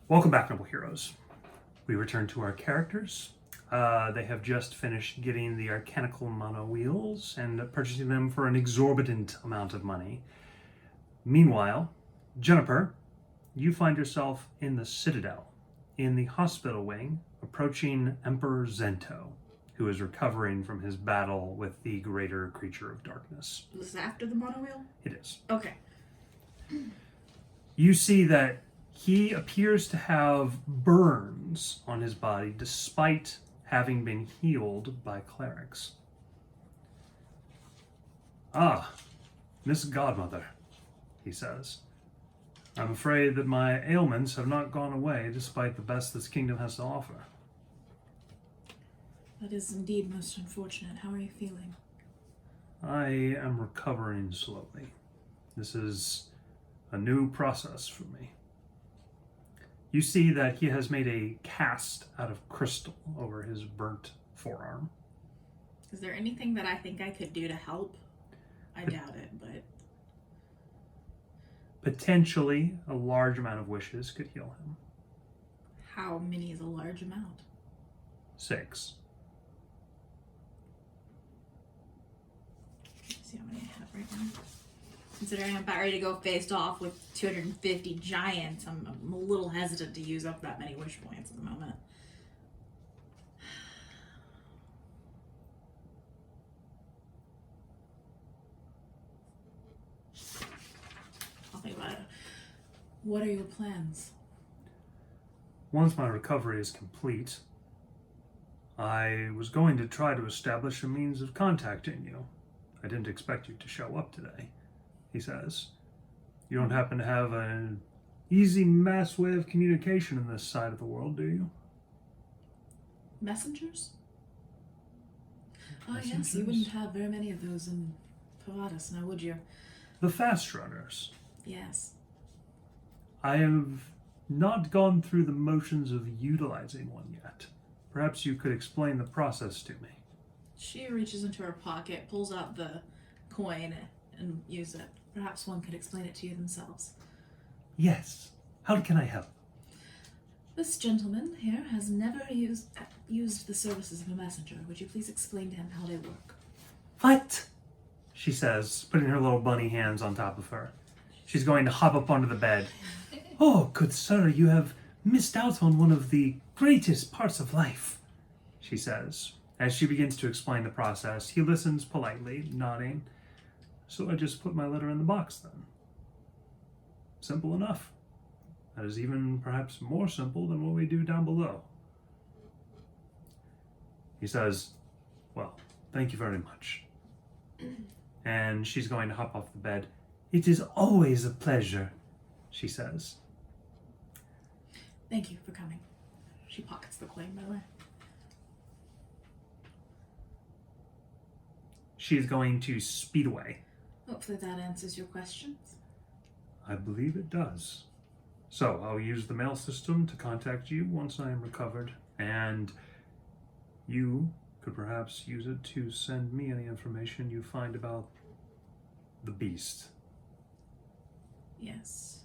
Welcome back, noble heroes. We return to our characters. They have just finished getting the Arcanical mono wheels and purchasing them for an exorbitant amount of money. Meanwhile, Juniper, you find yourself in the Citadel, in the hospital wing, approaching Emperor Zento, who is recovering from his battle with the greater creature of darkness. Was this after the mono wheel? It is. Okay. You see that he appears to have burns on his body despite having been healed by clerics. "Ah, Miss Godmother," he says. "I'm afraid that my ailments have not gone away despite the best this kingdom has to offer." That is indeed most unfortunate. How are you feeling? "I am recovering slowly. This is a new process for me." You see that he has made a cast out of crystal over his burnt forearm. Is there anything that I think I could do to help? I doubt it, but... Potentially, a large amount of wishes could heal him. How many is a large amount? 6. Let's see how many I have right now. Considering I'm about ready to go faced off with 250 giants, I'm a little hesitant to use up that many wish points at the moment. I'll think about it. What are your plans? Once my recovery is complete, I was going to try to establish a means of contacting you. I didn't expect you to show up today, he says. "You don't happen to have an easy mass way of communication in this side of the world, do you?" Messengers? Oh yes, you wouldn't have very many of those in Pavadas, now would you? The fast runners. Yes. I have not gone through the motions of utilizing one yet. Perhaps you could explain the process to me. She reaches into her pocket, pulls out the coin, and uses it. Perhaps one could explain it to you themselves. Yes. How can I help? This gentleman here has never used the services of a messenger. Would you please explain to him how they work? What? She says, putting her little bunny hands on top of her. She's going to hop up onto the bed. "Oh, good sir, you have missed out on one of the greatest parts of life," she says. As she begins to explain the process, he listens politely, nodding. "So I just put my letter in the box then." Simple enough. That is even perhaps more simple than what we do down below. He says, "Well, thank you very much." And she's going to hop off the bed. "It is always a pleasure," she says. Thank you for coming. She pockets the coin, by the way. She is going to speed away. Hopefully that answers your questions. I believe it does. So I'll use the mail system to contact you once I am recovered, and you could perhaps use it to send me any information you find about the beast. Yes.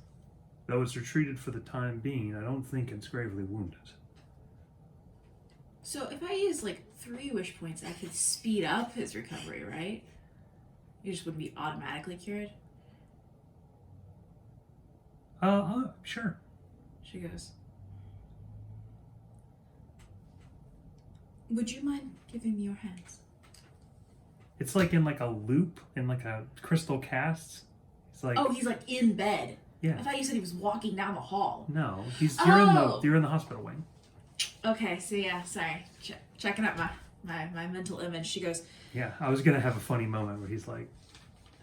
Though it's retreated for the time being, I don't think it's gravely wounded. So if I use like 3 wish points, I could speed up his recovery, right? He just wouldn't be automatically cured? Sure. She goes, "Would you mind giving me your hands?" It's like in like a loop, in like a crystal cast. It's like, Oh, he's like in bed. yeah. I thought you said he was walking down the hall. No, you're Oh! in the hospital wing. Okay, so yeah, sorry. Checking out my mental image. She goes, Yeah, I was gonna have a funny moment where he's like,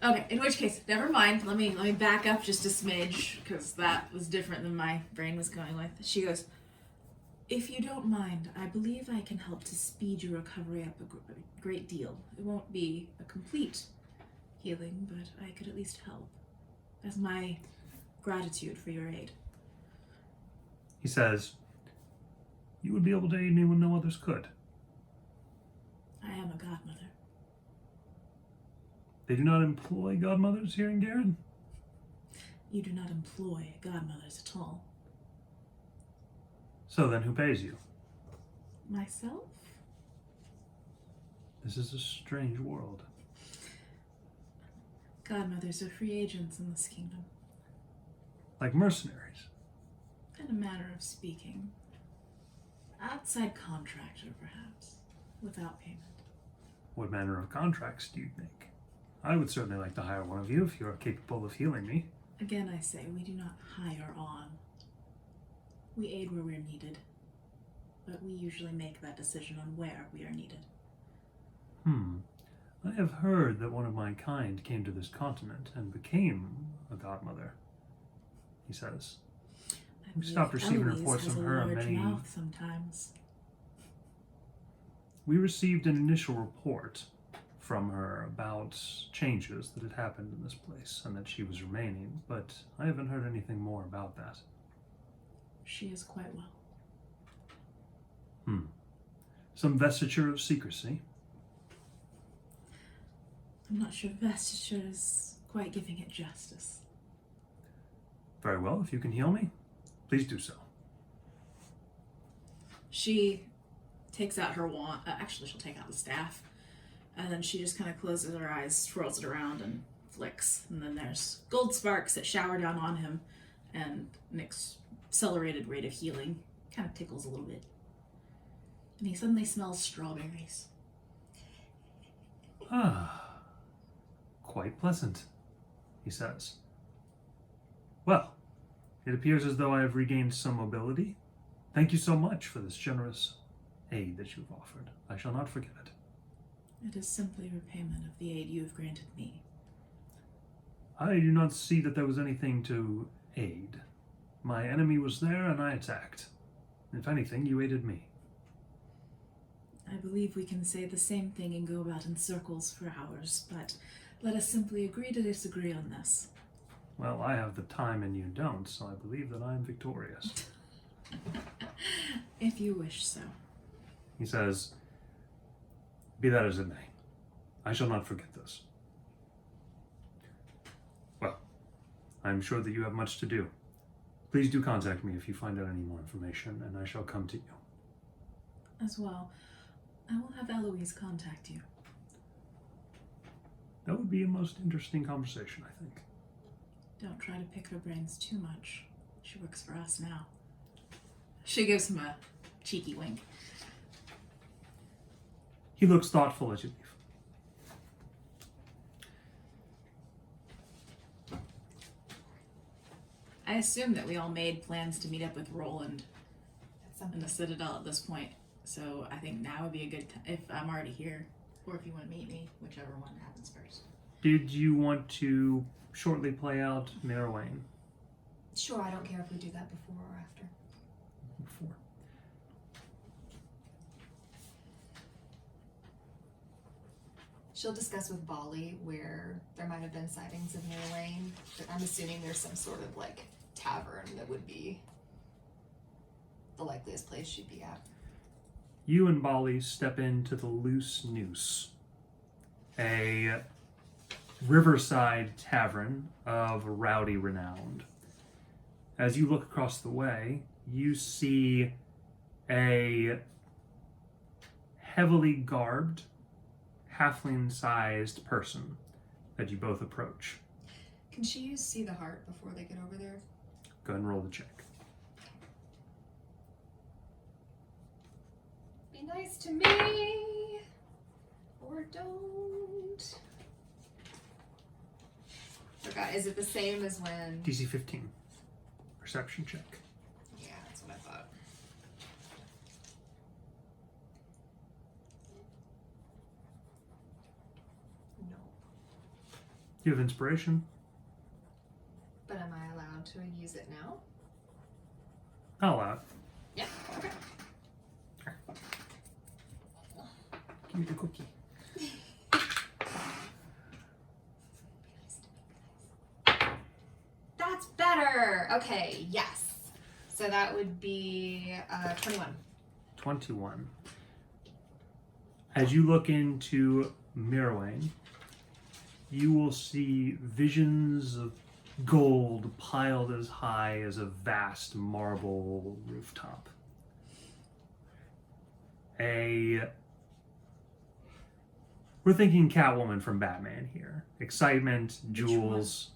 okay, in which case, never mind. Let me back up just a smidge, because that was different than my brain was going with. She goes, "If you don't mind, I believe I can help to speed your recovery up a great deal. It won't be a complete healing, but I could at least help. As my gratitude for your aid." he says, "You would be able to aid me when no others could." I am a godmother. They do not employ godmothers here in Garen? You do not employ godmothers at all. So then who pays you? Myself? This is a strange world. Godmothers are free agents in this kingdom. Like mercenaries. In a manner of speaking. Outside contractor, perhaps. Without payment. What manner of contracts do you think? I would certainly like to hire one of you if you are capable of healing me. Again, I say, we do not hire on. We aid where we're needed. But we usually make that decision on where we are needed. I have heard that one of my kind came to this continent and became a godmother, he says. We stopped receiving reports from her many... mouth sometimes. We received an initial report from her about changes that had happened in this place and that she was remaining, but I haven't heard anything more about that. She is quite well. Some vestige of secrecy. I'm not sure vestige is quite giving it justice. Very well, if you can heal me, please do so. She takes out her wand. Actually, she'll take out the staff. And then she just kind of closes her eyes, swirls it around, and flicks. And then there's gold sparks that shower down on him, and an accelerated rate of healing. Kind of tickles a little bit. And he suddenly smells strawberries. Ah, quite pleasant, he says. Well, it appears as though I have regained some mobility. Thank you so much for this generous aid that you've offered. I shall not forget it. It is simply repayment of the aid you have granted me. I do not see that there was anything to aid. My enemy was there and I attacked. If anything, you aided me. I believe we can say the same thing and go about in circles for hours, but let us simply agree to disagree on this. Well, I have the time and you don't, so I believe that I am victorious. If you wish so. He says, be that as it may, I shall not forget this. Well, I am sure that you have much to do. Please do contact me if you find out any more information, and I shall come to you. As well, I will have Eloise contact you. That would be a most interesting conversation, I think. Don't try to pick her brains too much. She works for us now. She gives him a cheeky wink. He looks thoughtful as you leave. I assume that we all made plans to meet up with Roland in the Citadel at this point. So I think now would be a good time, if I'm already here, or if you want to meet me, whichever one happens first. Did you want to shortly play out Merwayne? Sure, I don't care if we do that before or after. Before. She'll discuss with Bali where there might have been sightings of Mirror Lane, but I'm assuming there's some sort of like tavern that would be the likeliest place she'd be at. You and Bali step into the Loose Noose, a riverside tavern of rowdy renown. As you look across the way, you see a heavily garbed, halfling-sized person that you both approach. Can she use See the Heart before they get over there? Go ahead and roll the check. Be nice to me, or don't. Forgot, is it the same as when... DC 15. Perception check. Yeah, that's what I thought. No. You have inspiration? But am I allowed to use it now? I'll allow it. Yeah, okay. Give me the cookie. That's better! Okay, yes. So that would be 21. 21. As you look into Mirrorwayne, you will see visions of gold piled as high as a vast marble rooftop. We're thinking Catwoman from Batman here. Excitement, Which jewels,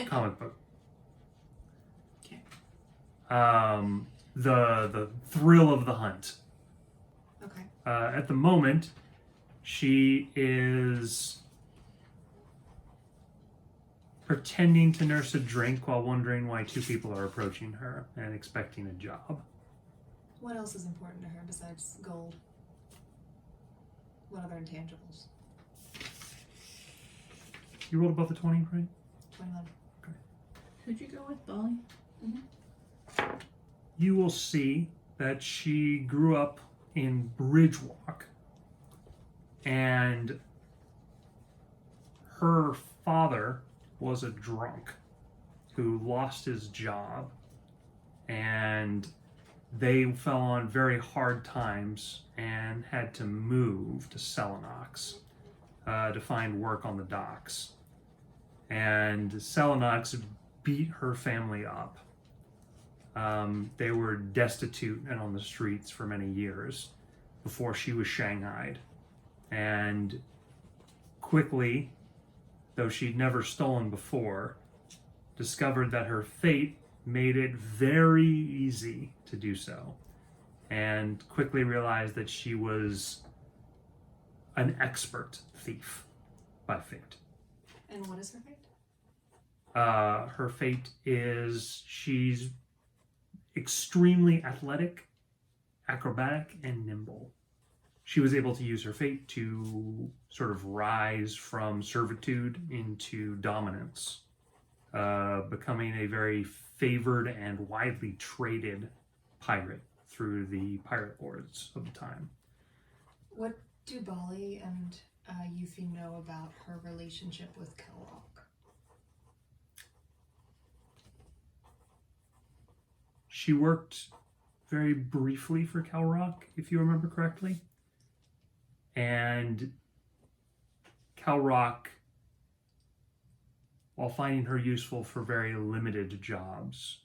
comic book. Okay. The thrill of the hunt. Okay. At the moment, she is pretending to nurse a drink while wondering why two people are approaching her and expecting a job. What else is important to her besides gold? What other intangibles? You rolled above the 20, right? 21. Who'd you go with, Bolly? You will see that she grew up in Bridgewalk, and her father was a drunk who lost his job, and they fell on very hard times and had to move to Selenox to find work on the docks. And Selenox beat her family up. They were destitute and on the streets for many years before she was shanghaied. And quickly, though she'd never stolen before, discovered that her fate made it very easy to do so, and quickly realized that she was an expert thief by fate. And what is her fate? Her fate is she's extremely athletic, acrobatic, and nimble. She was able to use her fate to sort of rise from servitude into dominance, becoming a very favored and widely traded pirate through the pirate lords of the time. What do Bali and Yuffie know about her relationship with Kelrock? She worked very briefly for Calrock, if you remember correctly. And Calrock, while finding her useful for very limited jobs,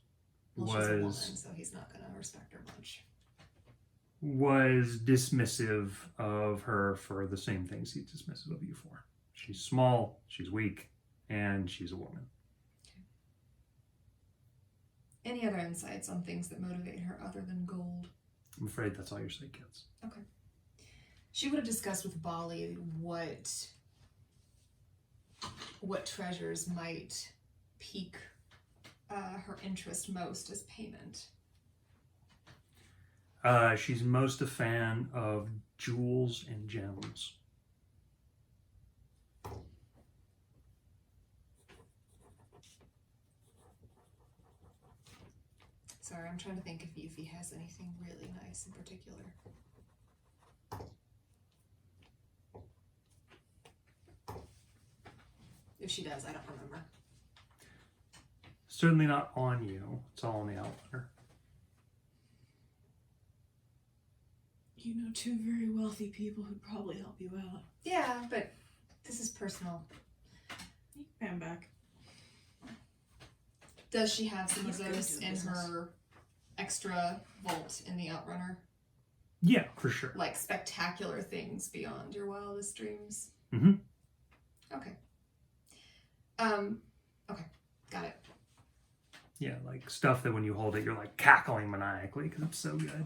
Well, she's a woman, so he's not going to respect her much. Was dismissive of her for the same things he's dismissive of you for. She's small, she's weak, and she's a woman. Any other insights on things that motivate her other than gold? I'm afraid that's all your say, kids. Okay. She would have discussed with Bali what treasures might pique her interest most as payment. She's most a fan of jewels and gems. Sorry, I'm trying to think if Yuffie has anything really nice in particular. If she does, I don't remember. Certainly not on you. It's all on the outliner. You know two very wealthy people who'd probably help you out. Yeah, but this is personal. You can pay 'em back. Does she have some of He's good those at in business. her extra vault in the Outrunner? Yeah, for sure. Like spectacular things beyond your wildest dreams? Mm-hmm. Okay. Okay. Got it. Yeah, like stuff that when you hold it, you're like cackling maniacally because it's so good.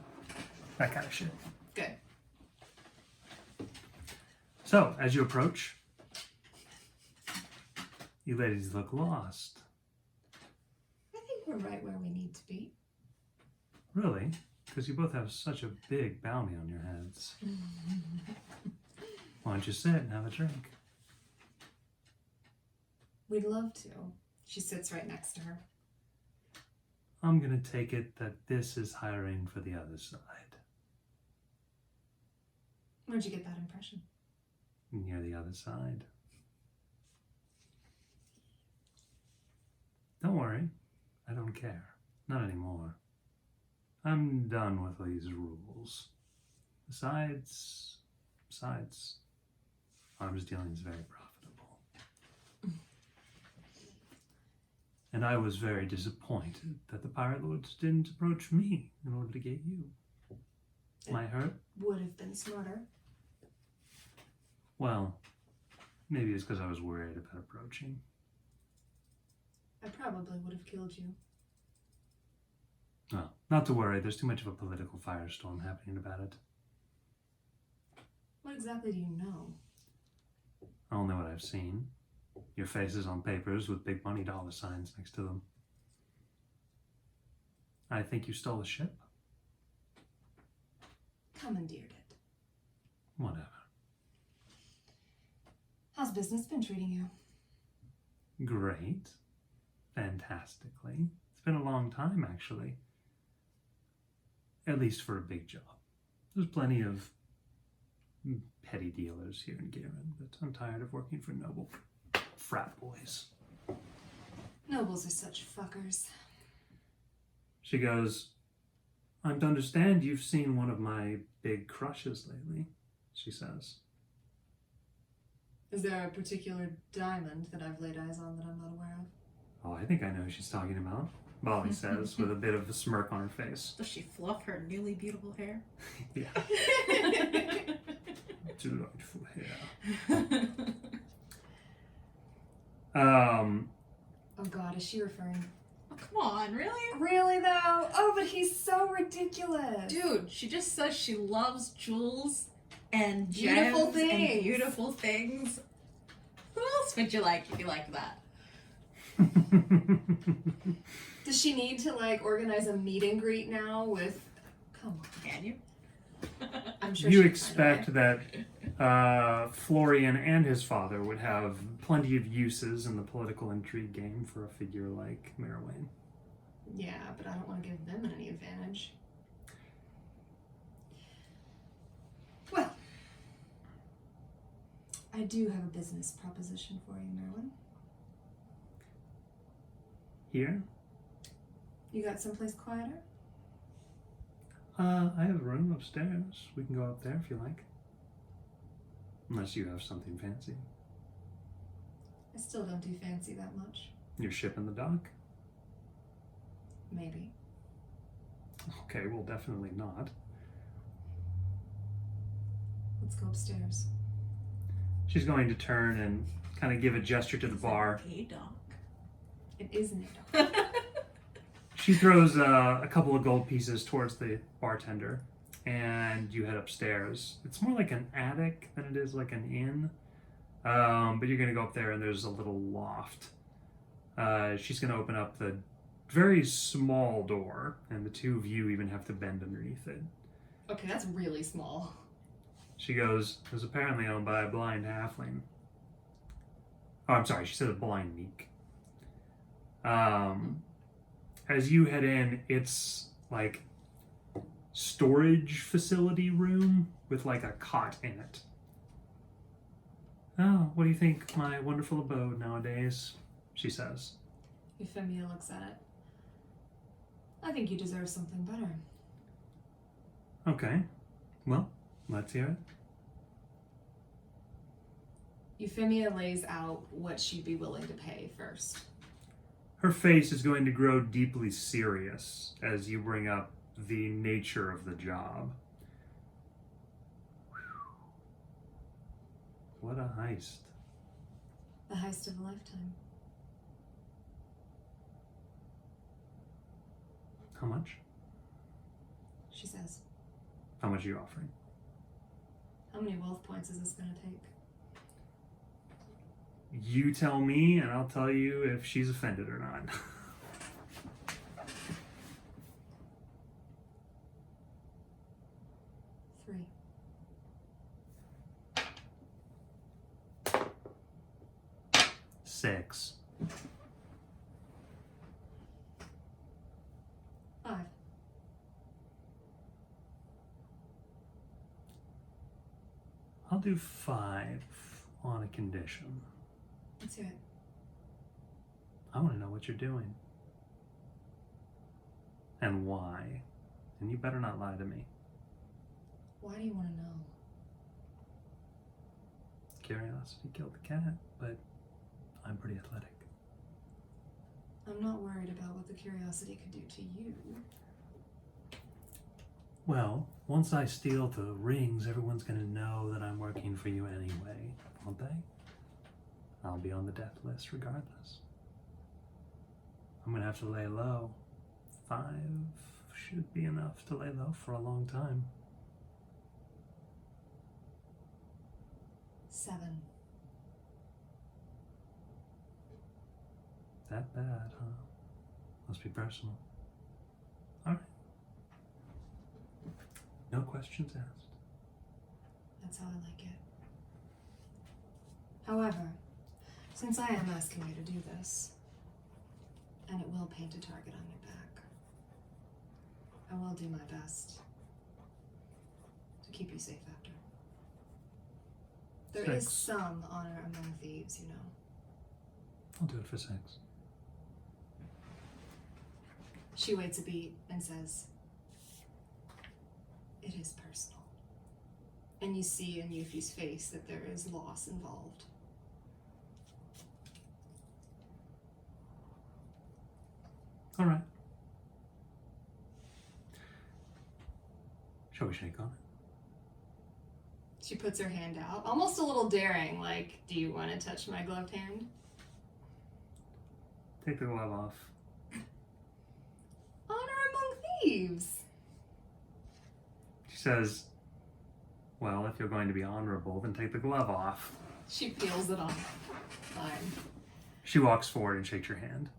That kind of shit. Good. So, as you approach, you ladies look lost. I think we're right where we need to be. Really? Because you both have such a big bounty on your heads. Why don't you sit and have a drink? We'd love to. She sits right next to her. I'm going to take it that this is hiring for the other side. Where'd you get that impression? You're the other side. Don't worry. I don't care. Not anymore. I'm done with these rules. Besides, arms dealing is very profitable. And I was very disappointed that the Pirate Lords didn't approach me in order to get you. Might hurt? Would have been smarter. Well, maybe it's because I was worried about approaching. I probably would have killed you. Well, not to worry. There's too much of a political firestorm happening about it. What exactly do you know? Only what I've seen. Your faces on papers with big money dollar signs next to them. I think you stole a ship. Commandeered it. Whatever. How's business been treating you? Great. Fantastically. It's been a long time, actually. At least for a big job. There's plenty of petty dealers here in Garen, but I'm tired of working for noble frat boys. Nobles are such fuckers. She goes, I'm to understand you've seen one of my big crushes lately, she says. Is there a particular diamond that I've laid eyes on that I'm not aware of? Oh, I think I know who she's talking about, Molly says, with a bit of a smirk on her face. Does she fluff her newly beautiful hair? Yeah. Delightful hair. Oh god, is she referring? Oh, come on, really? Really though? Oh, but he's so ridiculous. Dude, she just says she loves jewels and Beautiful gems things. and beautiful things. Who else would you like if you like that? Does she need to like organize a meet and greet now with? Come on. Can you? I'm sure. You she can expect find a way. that Florian and his father would have plenty of uses in the political intrigue game for a figure like Merwin. Yeah, but I don't want to give them any advantage. Well, I do have a business proposition for you, Merwin. Here, You got someplace quieter? I have a room upstairs. We can go up there if you like. Unless you have something fancy. I still don't do fancy that much. Your ship in the dock? Maybe. Okay, well, definitely not. Let's go upstairs. She's going to turn and kind of give a gesture to the bar. Hey, doc. It isn't it? She throws a couple of gold pieces towards the bartender, and you head upstairs. It's more like an attic than it is like an inn, but you're going to go up there, and there's a little loft. She's going to open up the very small door, and the two of you even have to bend underneath it. Okay, that's really small. She goes, it was apparently owned by a blind halfling. Oh, I'm sorry, she said a blind meek. As you head in, it's like storage facility room with like a cot in it. Oh, what do you think, my wonderful abode nowadays? She says. Euphemia looks at it. I think you deserve something better. Okay, well, let's hear it. Euphemia lays out what she'd be willing to pay first. Her face is going to grow deeply serious as you bring up the nature of the job. Whew. What a heist. The heist of a lifetime. How much? She says. How much are you offering? How many wealth points is this gonna take? You tell me, and I'll tell you if she's offended or not. 3. Six. 5. I'll do 5 on a condition. Let's hear it. I want to know what you're doing. And why. And you better not lie to me. Why do you want to know? Curiosity killed the cat, but I'm pretty athletic. I'm not worried about what the curiosity could do to you. Well, once I steal the rings, everyone's gonna know that I'm working for you anyway, won't they? I'll be on the death list regardless. I'm gonna have to lay low. 5 should be enough to lay low for a long time. 7. That bad, huh? Must be personal. Alright. No questions asked. That's how I like it. However, since I am asking you to do this, and it will paint a target on your back, I will do my best to keep you safe after. There is 6. some honor among thieves, you know. I'll do it for 6. She waits a beat and says, "It is personal." And you see in Yuffie's face that there is loss involved. Alright. Shall we shake on it? She puts her hand out, almost a little daring, like, "Do you want to touch my gloved hand?" Take the glove off. Honor among thieves! She says, well, if you're going to be honorable, then take the glove off. She peels it off. Fine. She walks forward and shakes your hand.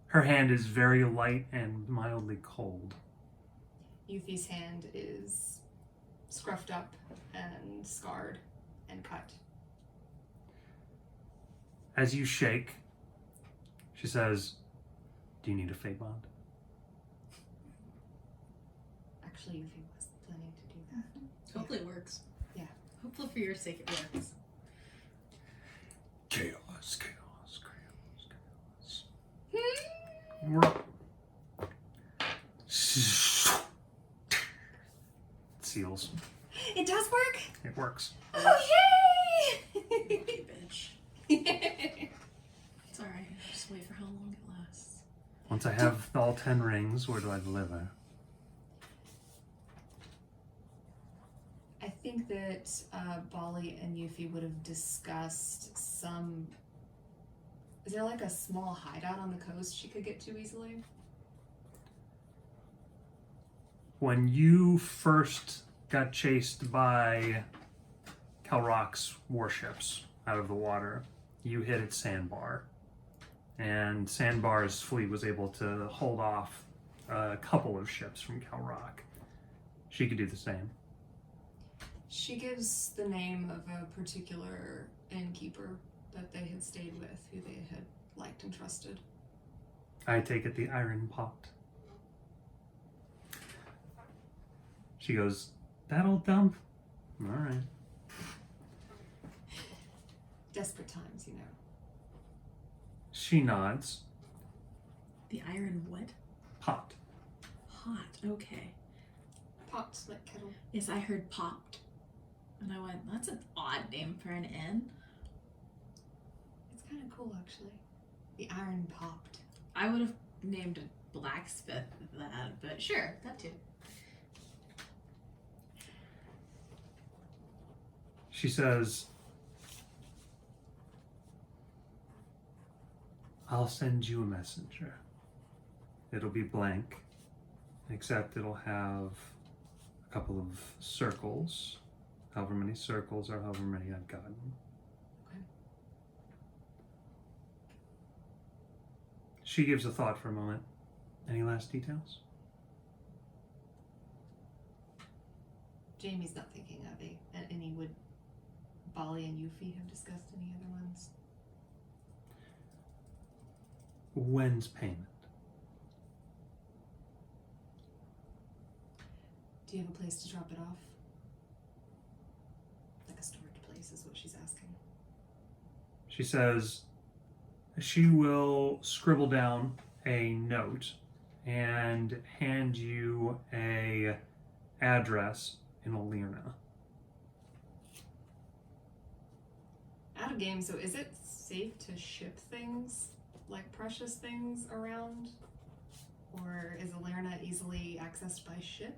Her hand is very light and mildly cold. Yuffie's hand is scruffed up and scarred and cut. As you shake, she says, do you need a fate bond? Actually, Yuffie was planning to do that. Hopefully it works. Yeah. Hopefully for your sake it works. Chaos, chaos, chaos, chaos. Seals. It does work? It works. Oh, yay! Bitch. It's alright. Just wait for how long it lasts. Once I have all 10 rings, where do I deliver? I think that Bali and Yuffie would have discussed some... Is there like a small hideout on the coast she could get to easily? When you first got chased by Kalrock's warships out of the water, you hit at Sandbar. And Sandbar's fleet was able to hold off a couple of ships from Kalrock. She could do the same. She gives the name of a particular innkeeper that they had stayed with, who they had liked and trusted. I take it the Iron Pot. She goes, that old dump? All right. Desperate times, you know. She nods. The iron what? Pot. Hot. Okay. Pot, like kettle. Yes, I heard popped. And I went, that's an odd name for an inn. It's kind of cool, actually. The iron popped. I would have named a blacksmith that, but sure, that too. She says, I'll send you a messenger. It'll be blank, except it'll have a couple of circles, however many circles or however many I've gotten. Okay. She gives a thought for a moment. Any last details? Jamie's not thinking of any. Would Bali and Yuffie have discussed any other ones? When's payment? Do you have a place to drop it off? Like a storage place is what she's asking. She says she will scribble down a note and hand you a address in Alirna. Out of game, so is it safe to ship things, like precious things, around? Or is Alirna easily accessed by ship?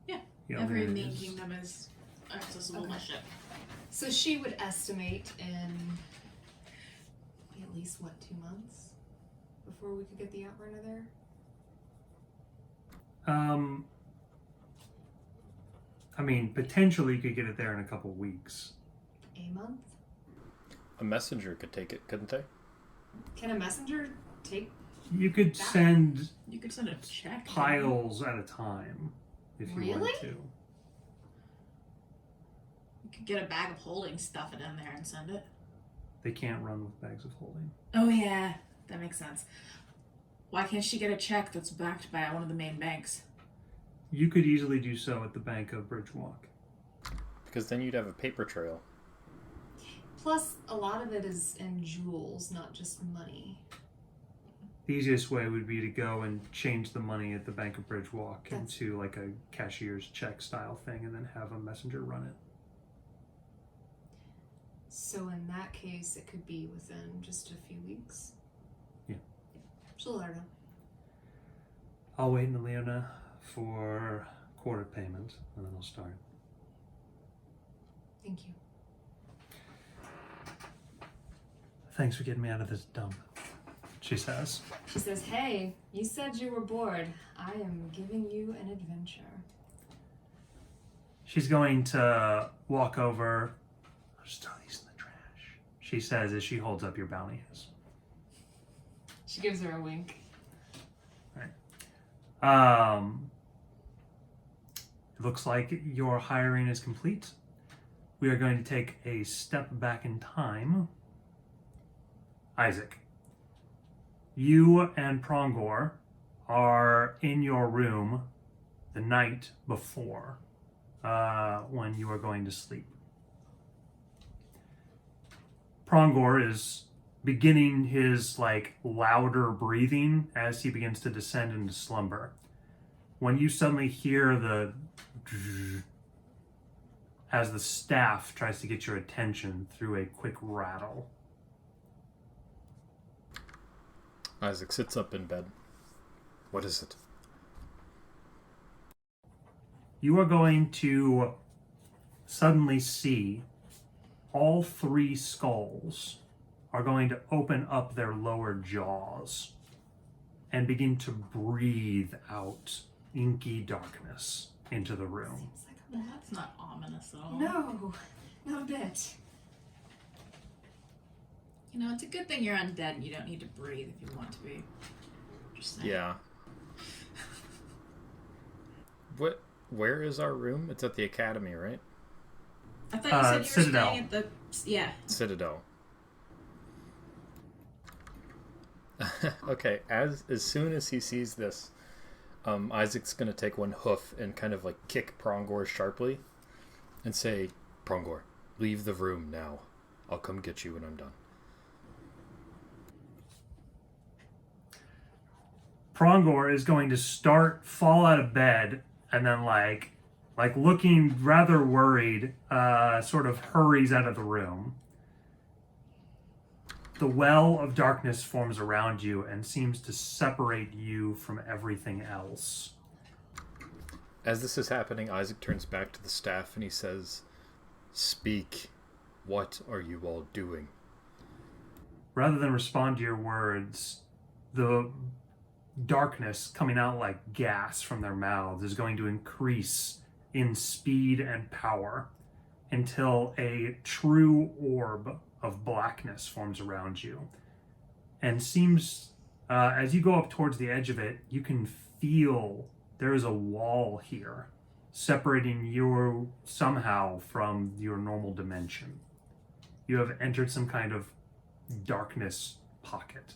Yeah. Yeah, Every there it main is. kingdom is accessible by ship. So she would estimate in at least, 2 months before we could get the Outrunner there? I mean, potentially you could get it there in a couple weeks. A month? A messenger could take it, couldn't they? Can a messenger take? You could That- send You could send a check. piles at a time if you Really? wanted to. You could get a bag of holding, stuff it in there, and send it. They can't run with bags of holding. Oh yeah, that makes sense. Why can't she get a check that's backed by one of the main banks? You could easily do so at the Bank of Bridgewalk. Because then you'd have a paper trail. Plus, a lot of it is in jewels, not just money. The easiest way would be to go and change the money at the Bank of Bridgewalk That's- into like a cashier's check style thing and then have a messenger run it. So in that case, it could be within just a few weeks. Yeah. She'll let her know. I'll wait in Leona for quarter payment and then I'll start. Thank you. Thanks for getting me out of this dump, she says. She says, "Hey, you said you were bored. I am giving you an adventure." She's going to walk over. I'll just throw these in the trash, she says as she holds up your bounties. She gives her a wink. It looks like your hiring is complete. We are going to take a step back in time. Isaac, you and Prongor are in your room the night before when you are going to sleep. Prongor is beginning his louder breathing as he begins to descend into slumber. When you suddenly hear the as the staff tries to get your attention through a quick rattle. Isaac sits up in bed. What is it? You are going to suddenly see all three skulls are going to open up their lower jaws and begin to breathe out inky darkness into the room. Seems like a Well, bad that's not ominous at all. No, not a bit. You know, it's a good thing you're undead and you don't need to breathe if you want to be. Just saying. Yeah. Where is our room? It's at the academy, right? I thought you said you were Citadel. staying at the... Yeah. Citadel. Okay, as soon as he sees this, Isaac's gonna take one hoof and kind of kick Prongor sharply and say, "Prongor, leave the room now. I'll come get you when I'm done." Prongor is going to fall out of bed, and then looking rather worried, sort of hurries out of the room. The well of darkness forms around you and seems to separate you from everything else. As this is happening, Isaac turns back to the staff and he says, "Speak. What are you all doing?" Rather than respond to your words, the darkness coming out like gas from their mouths is going to increase in speed and power until a true orb of blackness forms around you. And seems, as you go up towards the edge of it, you can feel there is a wall here separating you somehow from your normal dimension. You have entered some kind of darkness pocket.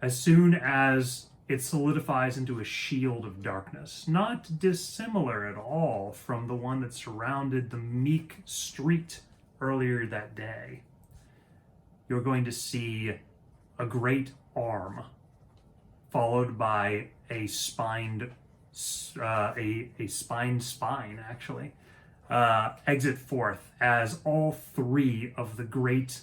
As soon as it solidifies into a shield of darkness, not dissimilar at all from the one that surrounded the meek street earlier that day, you're going to see a great arm followed by a spine actually exit forth as all three of the great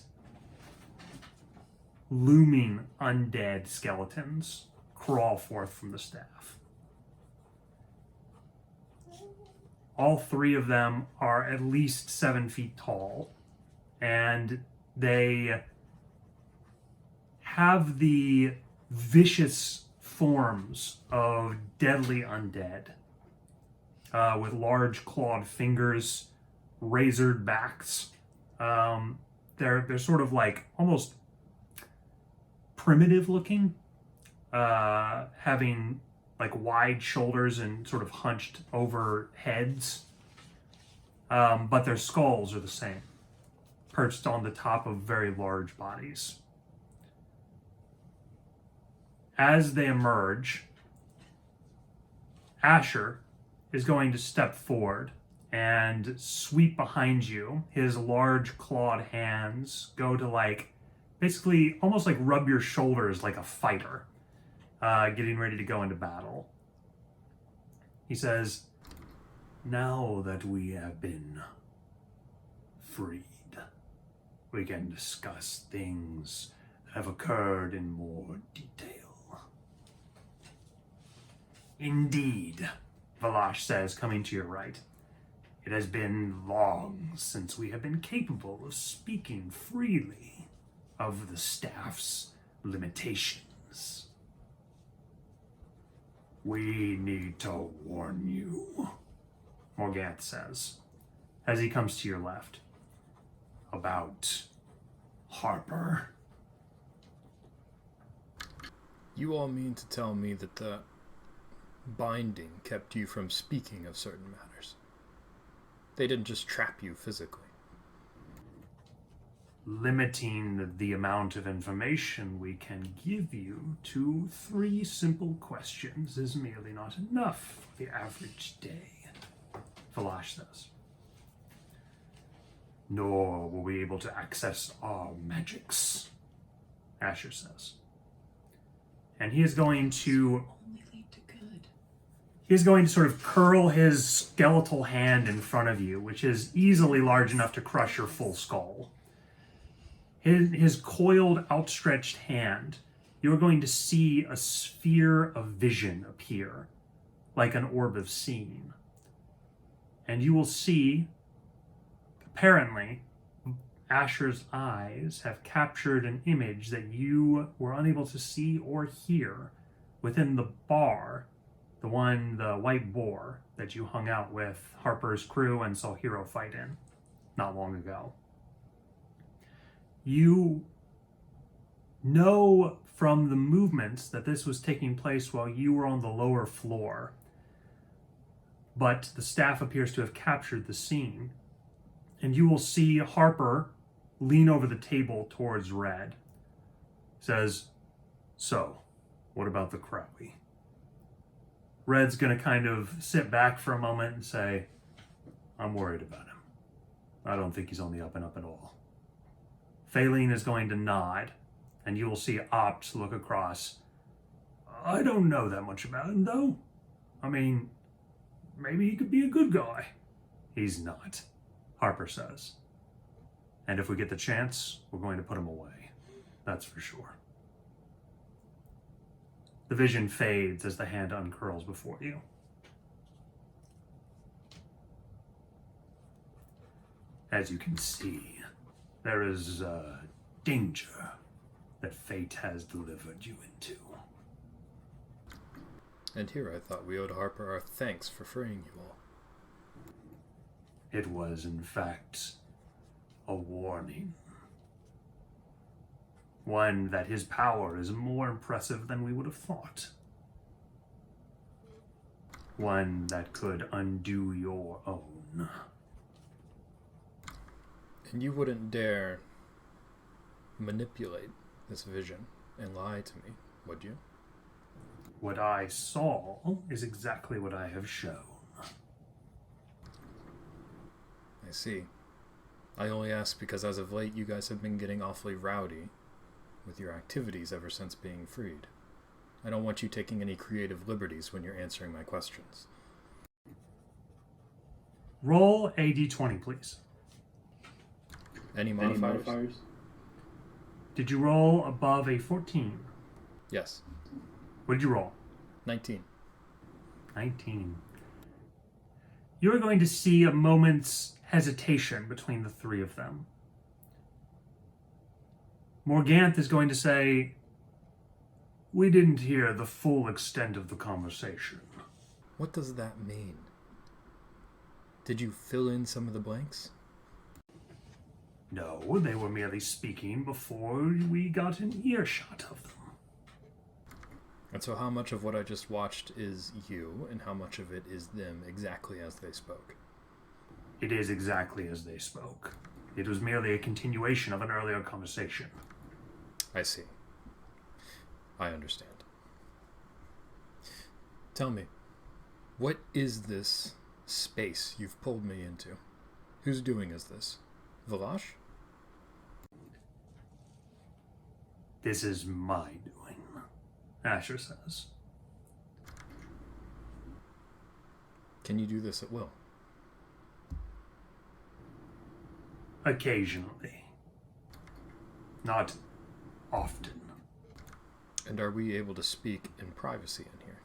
looming undead skeletons crawl forth from the staff. All three of them are at least 7 feet tall, and they have the vicious forms of deadly undead, with large clawed fingers, razored backs. They're sort of like almost primitive looking, having like wide shoulders and sort of hunched over heads. But their skulls are the same, perched on the top of very large bodies. As they emerge, Asher is going to step forward and sweep behind you. His large clawed hands go to like, basically almost like rub your shoulders like a fighter, getting ready to go into battle. He says, "Now that we have been freed, we can discuss things that have occurred in more detail." "Indeed," Valash says, coming to your right. "It has been long since we have been capable of speaking freely of the staff's limitations. We need to warn you," Morganth says, as he comes to your left, "about Harper." You all mean to tell me that the binding kept you from speaking of certain matters? They didn't just trap you physically. Limiting the amount of information we can give you to 3 simple questions is merely not enough for the average day, Valash says. "Nor will we be able to access our magics," Asher says. And he is going to Only lead to good. He's going to sort of curl his skeletal hand in front of you, which is easily large enough to crush your full skull. His coiled, outstretched hand, you're going to see a sphere of vision appear, like an orb of seeing. And you will see, apparently, Asher's eyes have captured an image that you were unable to see or hear within the bar, the white boar that you hung out with Harper's crew and saw Hero fight in not long ago. You know from the movements that this was taking place while you were on the lower floor, but the staff appears to have captured the scene, and you will see Harper lean over the table towards Red. Says, "So, what about the Crowley?" Red's going to kind of sit back for a moment and say, "I'm worried about him. I don't think he's on the up and up at all." Phaline is going to nod, and you will see Opt look across. "I don't know that much about him, though. I mean, maybe he could be a good guy." "He's not," Harper says. "And if we get the chance, we're going to put him away. That's for sure." The vision fades as the hand uncurls before you. "As you can see, there is a danger that fate has delivered you into." And here I thought we owed Harper our thanks for freeing you all. "It was, in fact, a warning. One that his power is more impressive than we would have thought. One that could undo your own." And you wouldn't dare manipulate this vision and lie to me, would you? "What I saw is exactly what I have shown." I see. I only ask because as of late you guys have been getting awfully rowdy with your activities ever since being freed. I don't want you taking any creative liberties when you're answering my questions. Roll a d20, please. Any modifiers? Did you roll above a 14? Yes. What did you roll? 19. 19. you're going to see a moment's hesitation between the three of them. Morganth is going to say, "We didn't hear the full extent of the conversation." What does that mean? Did you fill in some of the blanks? No, they were merely speaking before we got an earshot of them. And so how much of what I just watched is you, and how much of it is them exactly as they spoke? It is exactly as they spoke. It was merely a continuation of an earlier conversation. I see. I understand. Tell me, what is this space you've pulled me into? Whose doing is this? Valash? This is my doing, Asher says. Can you do this at will? Occasionally. Not often. And are we able to speak in privacy in here?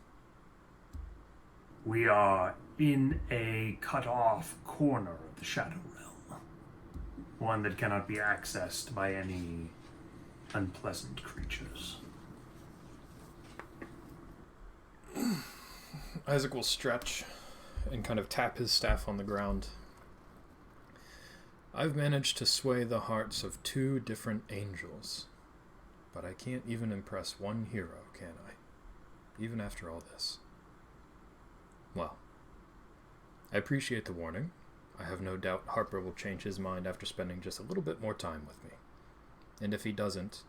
We are in a cut-off corner of the Shadow Realm. One that cannot be accessed by any unpleasant creatures. Isaac will stretch and kind of tap his staff on the ground. I've managed to sway the hearts of 2 different angels, but I can't even impress one hero, can I? Even after all this. Well, I appreciate the warning. I have no doubt Harper will change his mind after spending just a little bit more time with me. And if he doesn't,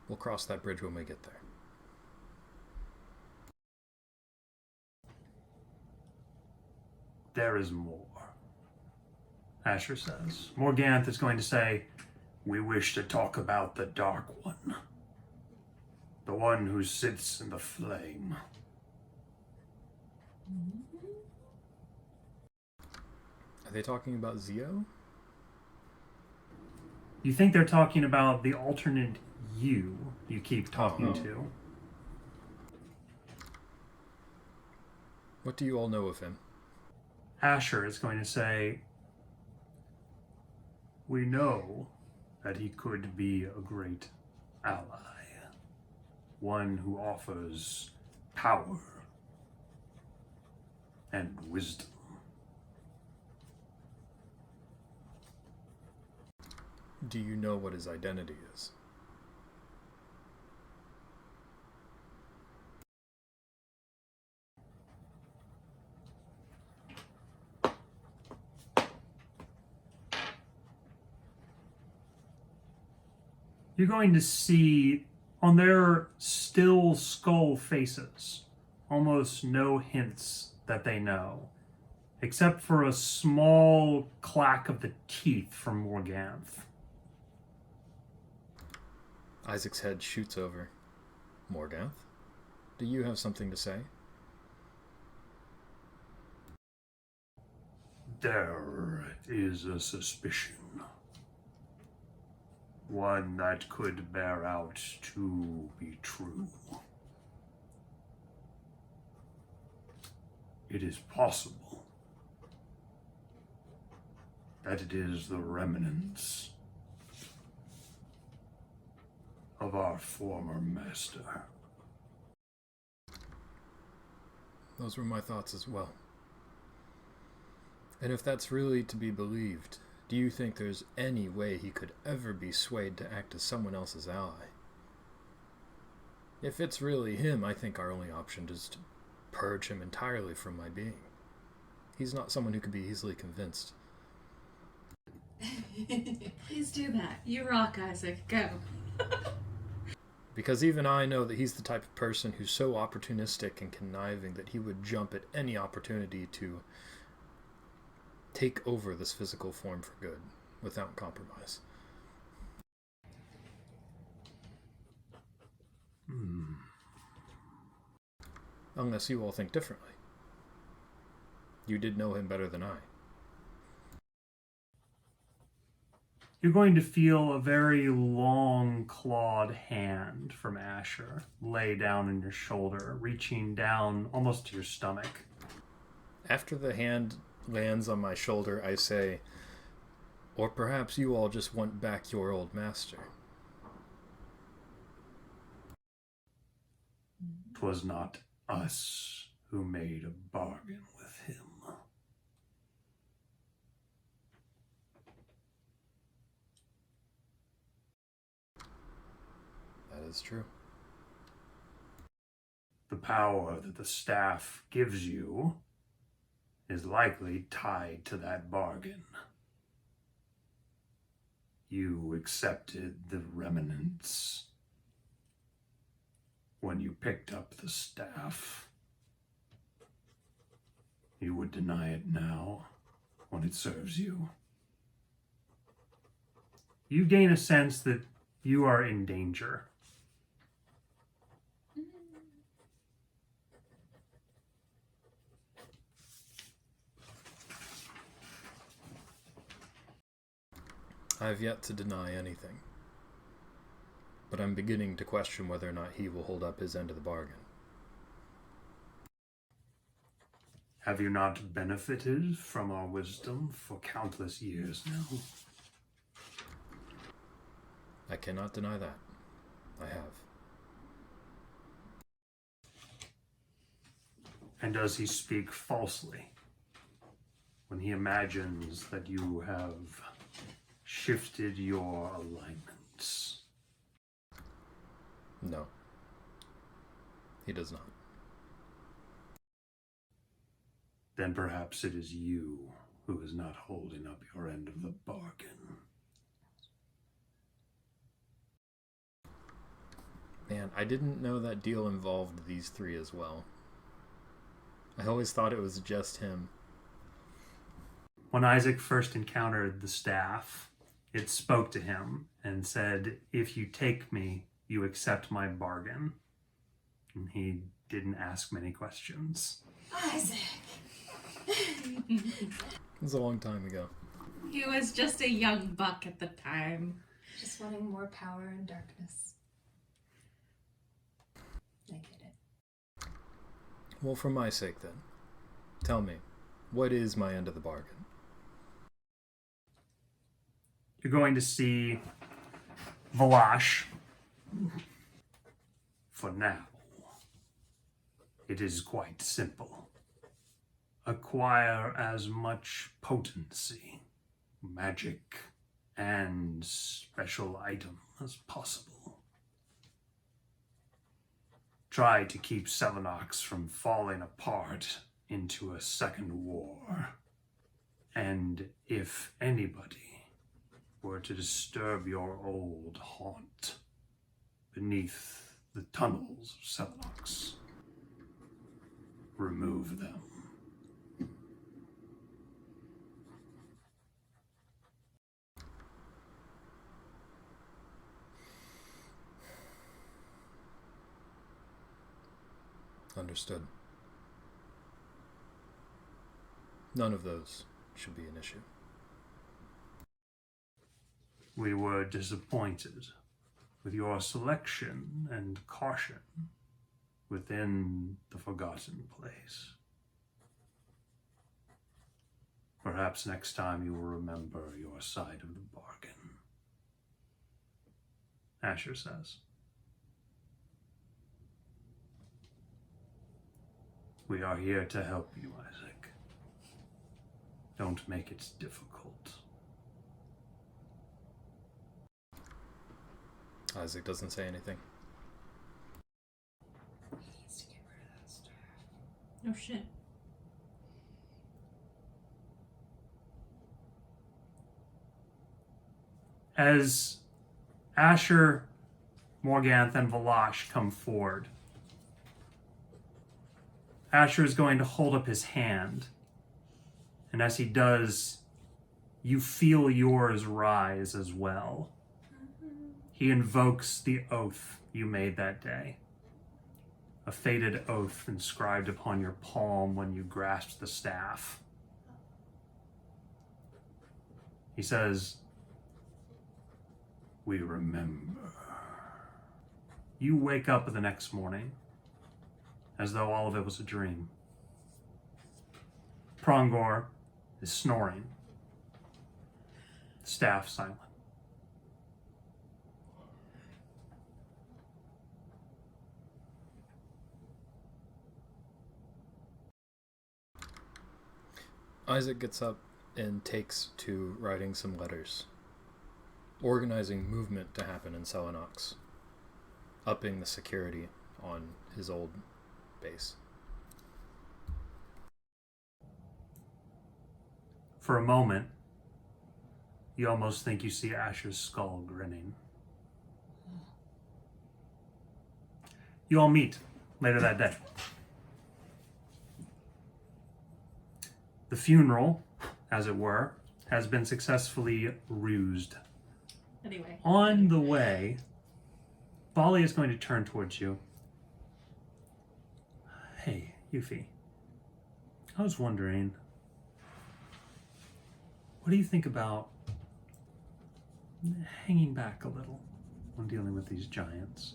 we'll cross that bridge when we get there. There is more, Asher says. Morganth is going to say, "We wish to talk about the Dark One. The one who sits in the flame." Are they talking about Zio? You think they're talking about the alternate you keep talking Oh. to. What do you all know of him? Asher is going to say, "We know that he could be a great ally. One who offers power and wisdom." Do you know what his identity is? You're going to see on their still skull faces almost no hints that they know, except for a small clack of the teeth from Morganth. Isaac's head shoots over. Morganth, do you have something to say? There is a suspicion. One that could bear out to be true. It is possible that it is the remnants of our former master. Those were my thoughts as well. And if that's really to be believed, do you think there's any way he could ever be swayed to act as someone else's ally? If it's really him, I think our only option is to purge him entirely from my being. He's not someone who could be easily convinced. Please do that. You rock, Isaac. Go. Because even I know that he's the type of person who's so opportunistic and conniving that he would jump at any opportunity to take over this physical form for good, without compromise. Unless you all think differently. You did know him better than I. You're going to feel a very long clawed hand from Asher lay down on your shoulder, reaching down almost to your stomach. After the hand lands on my shoulder, I say, or perhaps you all just want back your old master. 'Twas not us who made a bargain with him. That is true. The power that the staff gives you is likely tied to that bargain. You accepted the remnants when you picked up the staff. You would deny it now when it serves you. You gain a sense that you are in danger. I have yet to deny anything, but I'm beginning to question whether or not he will hold up his end of the bargain. Have you not benefited from our wisdom for countless years now? I cannot deny that. I have. And does he speak falsely when he imagines that you have shifted your alignments? No. He does not. Then perhaps it is you who is not holding up your end of the bargain. Man, I didn't know that deal involved these three as well. I always thought it was just him. When Isaac first encountered the staff, it spoke to him and said, "If you take me, you accept my bargain." And he didn't ask many questions. Isaac! It was a long time ago. He was just a young buck at the time. Just wanting more power and darkness. I get it. Well, for my sake then, tell me, what is my end of the bargain? You're going to see Valash. For now, it is quite simple. Acquire as much potency, magic, and special item as possible. Try to keep Selenox from falling apart into a second war. And if anybody were to disturb your old haunt beneath the tunnels of Selenox, remove them. Understood. None of those should be an issue. We were disappointed with your selection and caution within the Forgotten Place. Perhaps next time you will remember your side of the bargain. Asher says. We are here to help you, Isaac. Don't make it difficult. Isaac doesn't say anything. He needs to get rid of that stuff. Oh shit. As Asher, Morganth, and Valash come forward, Asher is going to hold up his hand. And as he does, you feel yours rise as well. He invokes the oath you made that day. A fated oath inscribed upon your palm when you grasped the staff. He says, "We remember." You wake up the next morning as though all of it was a dream. Prongor is snoring. Staff silent. Isaac gets up and takes to writing some letters, organizing movement to happen in Selenox, upping the security on his old base. For a moment, you almost think you see Asher's skull grinning. You all meet later that day. The funeral, as it were, has been successfully rused. Anyway. On the way, Bali is going to turn towards you. Hey, Yuffie. I was wondering, what do you think about hanging back a little when dealing with these giants?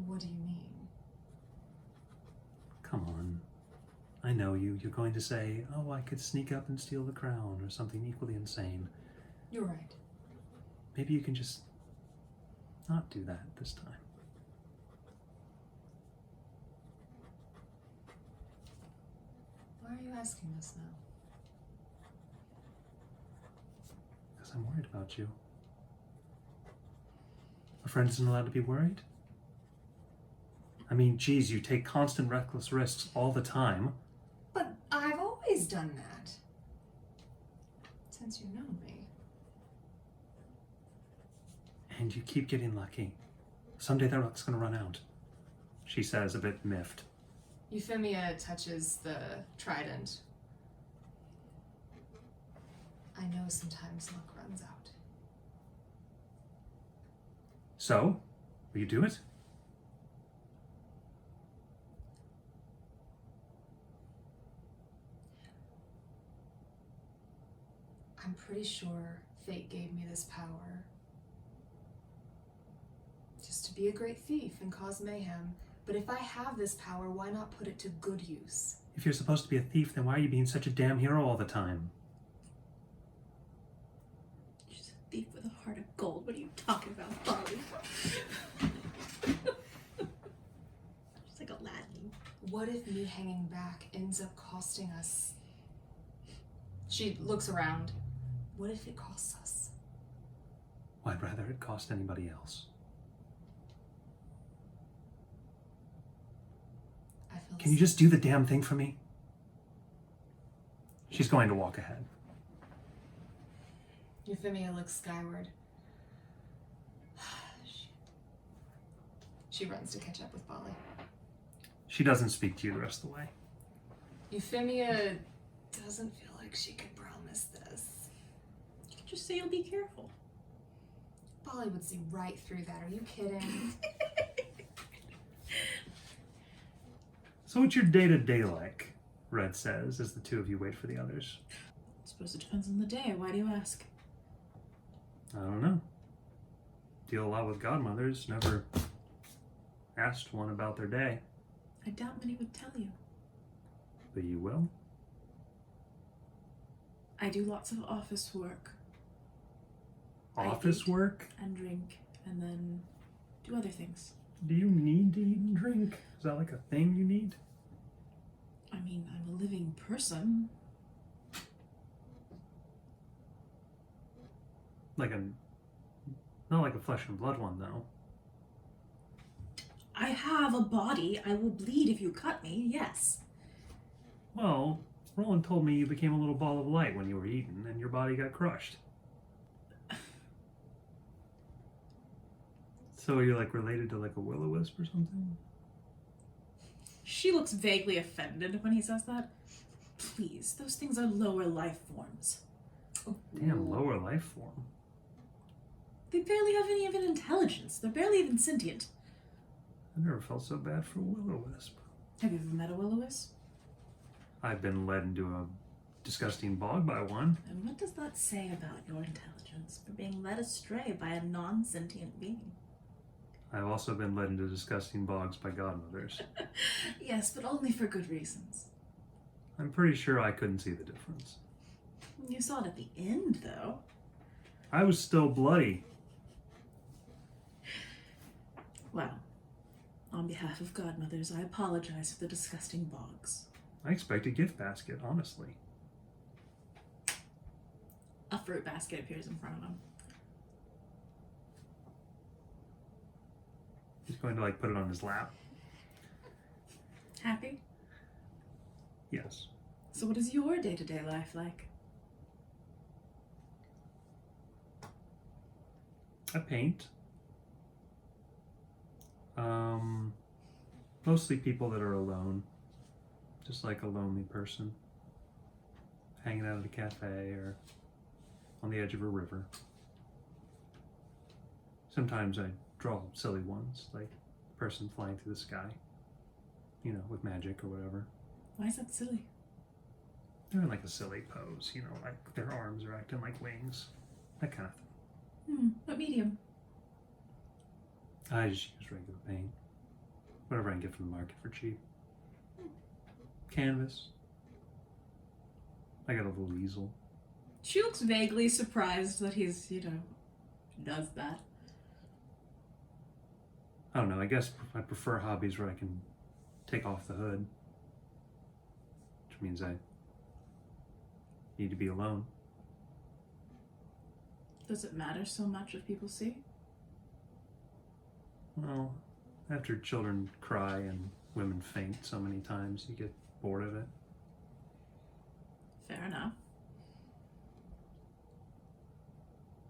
What do you mean? Come on. I know you. You're going to say, oh, I could sneak up and steal the crown or something equally insane. You're right. Maybe you can just not do that this time. Why are you asking us now? Because I'm worried about you. A friend isn't allowed to be worried? I mean, geez, you take constant reckless risks all the time. But I've always done that. Since you've known me. And you keep getting lucky. Someday that luck's gonna run out, she says, a bit miffed. Euphemia touches the trident. I know sometimes luck runs out. So, will you do it? I'm pretty sure fate gave me this power. Just to be a great thief and cause mayhem. But if I have this power, why not put it to good use? If you're supposed to be a thief, then why are you being such a damn hero all the time? She's a thief with a heart of gold. What are you talking about, Bali? She's like Aladdin. What if me hanging back ends up costing us? She looks around. What if it costs us? Well, I'd rather it cost anybody else. I feel Can you just do the damn thing for me? She's going to walk ahead. Euphemia looks skyward. She runs to catch up with Bali. She doesn't speak to you the rest of the way. Euphemia doesn't feel like she could promise this. You can just say you'll be careful. Bali would see right through that. Are you kidding? So what's your day-to-day like? Red says, as the two of you wait for the others. I suppose it depends on the day. Why do you ask? I don't know. Deal a lot with godmothers. Never asked one about their day. I doubt many would tell you. But you will? I do lots of office work. Office work? And drink, and then do other things. Do you need to eat and drink? Is that like a thing you need? I mean, I'm a living person. Not like a flesh and blood one, though. I have a body. I will bleed if you cut me, yes. Well, Roland told me you became a little ball of light when you were eaten, and your body got crushed. So you're like related to like a will-o-wisp or something? She looks vaguely offended when he says that. Please, those things are lower life forms. Damn, lower life form. They barely have any of an intelligence. They're barely even sentient. I never felt so bad for a will-o-wisp. Have you ever met a will-o-wisp? I've been led into a disgusting bog by one. And what does that say about your intelligence for being led astray by a non-sentient being? I've also been led into disgusting bogs by godmothers. Yes, but only for good reasons. I'm pretty sure I couldn't see the difference. You saw it at the end, though. I was still bloody. Well, on behalf of godmothers, I apologize for the disgusting bogs. I expect a gift basket, honestly. A fruit basket appears in front of him. He's going to put it on his lap. Happy? Yes. So what is your day-to-day life like? I paint. Mostly people that are alone. Just like a lonely person. Hanging out at a cafe or on the edge of a river. Sometimes I draw silly ones, like a person flying through the sky. With magic or whatever. Why is that silly? They're in a silly pose, like their arms are acting like wings. That kind of thing. What medium? I just use regular paint. Whatever I can get from the market for cheap. Canvas. I got a little easel. She looks vaguely surprised that he's, does that. I don't know, I guess I prefer hobbies where I can take off the hood. Which means I need to be alone. Does it matter so much if people see? Well, after children cry and women faint so many times, you get bored of it. Fair enough.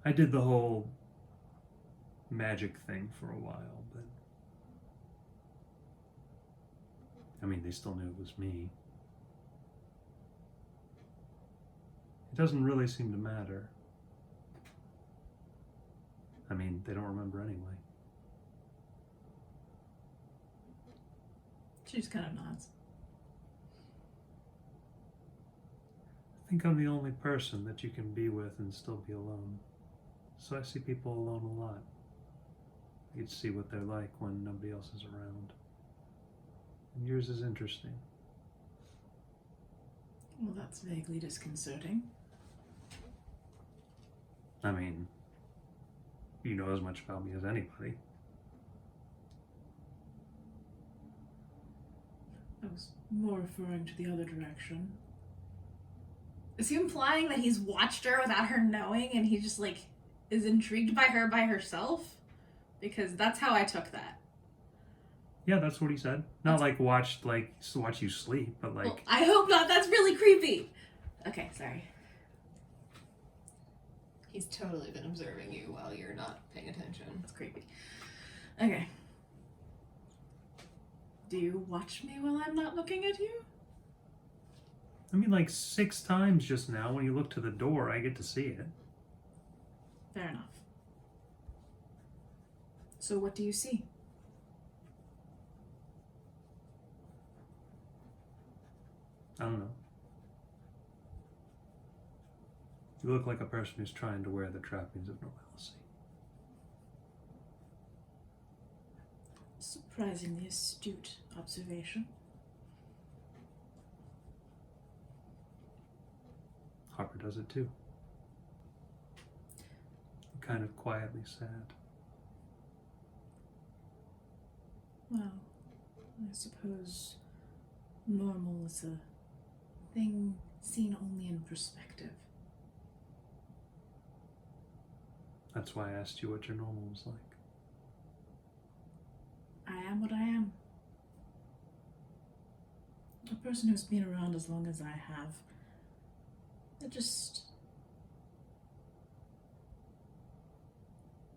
I did the whole magic thing for a while, but they still knew it was me. It doesn't really seem to matter. They don't remember anyway. She just kind of nods. I think I'm the only person that you can be with and still be alone. So I see people alone a lot. I get to see what they're like when nobody else is around. And yours is interesting. Well, that's vaguely disconcerting. You know as much about me as anybody. I was more referring to the other direction. Is he implying that he's watched her without her knowing and he just, is intrigued by her by herself? Because that's how I took that. Yeah, that's what he said. Not watch you sleep, but Well, I hope not. That's really creepy. Okay, sorry. He's totally been observing you while you're not paying attention. That's creepy. Okay. Do you watch me while I'm not looking at you? 6 times just now when you look to the door, I get to see it. Fair enough. So what do you see? I don't know. You look like a person who's trying to wear the trappings of normalcy. Surprisingly astute observation. Harper does it too. Kind of quietly sad. Well, I suppose normal is a thing seen only in perspective. That's why I asked you what your normal was like. I am what I am. A person who's been around as long as I have. It just...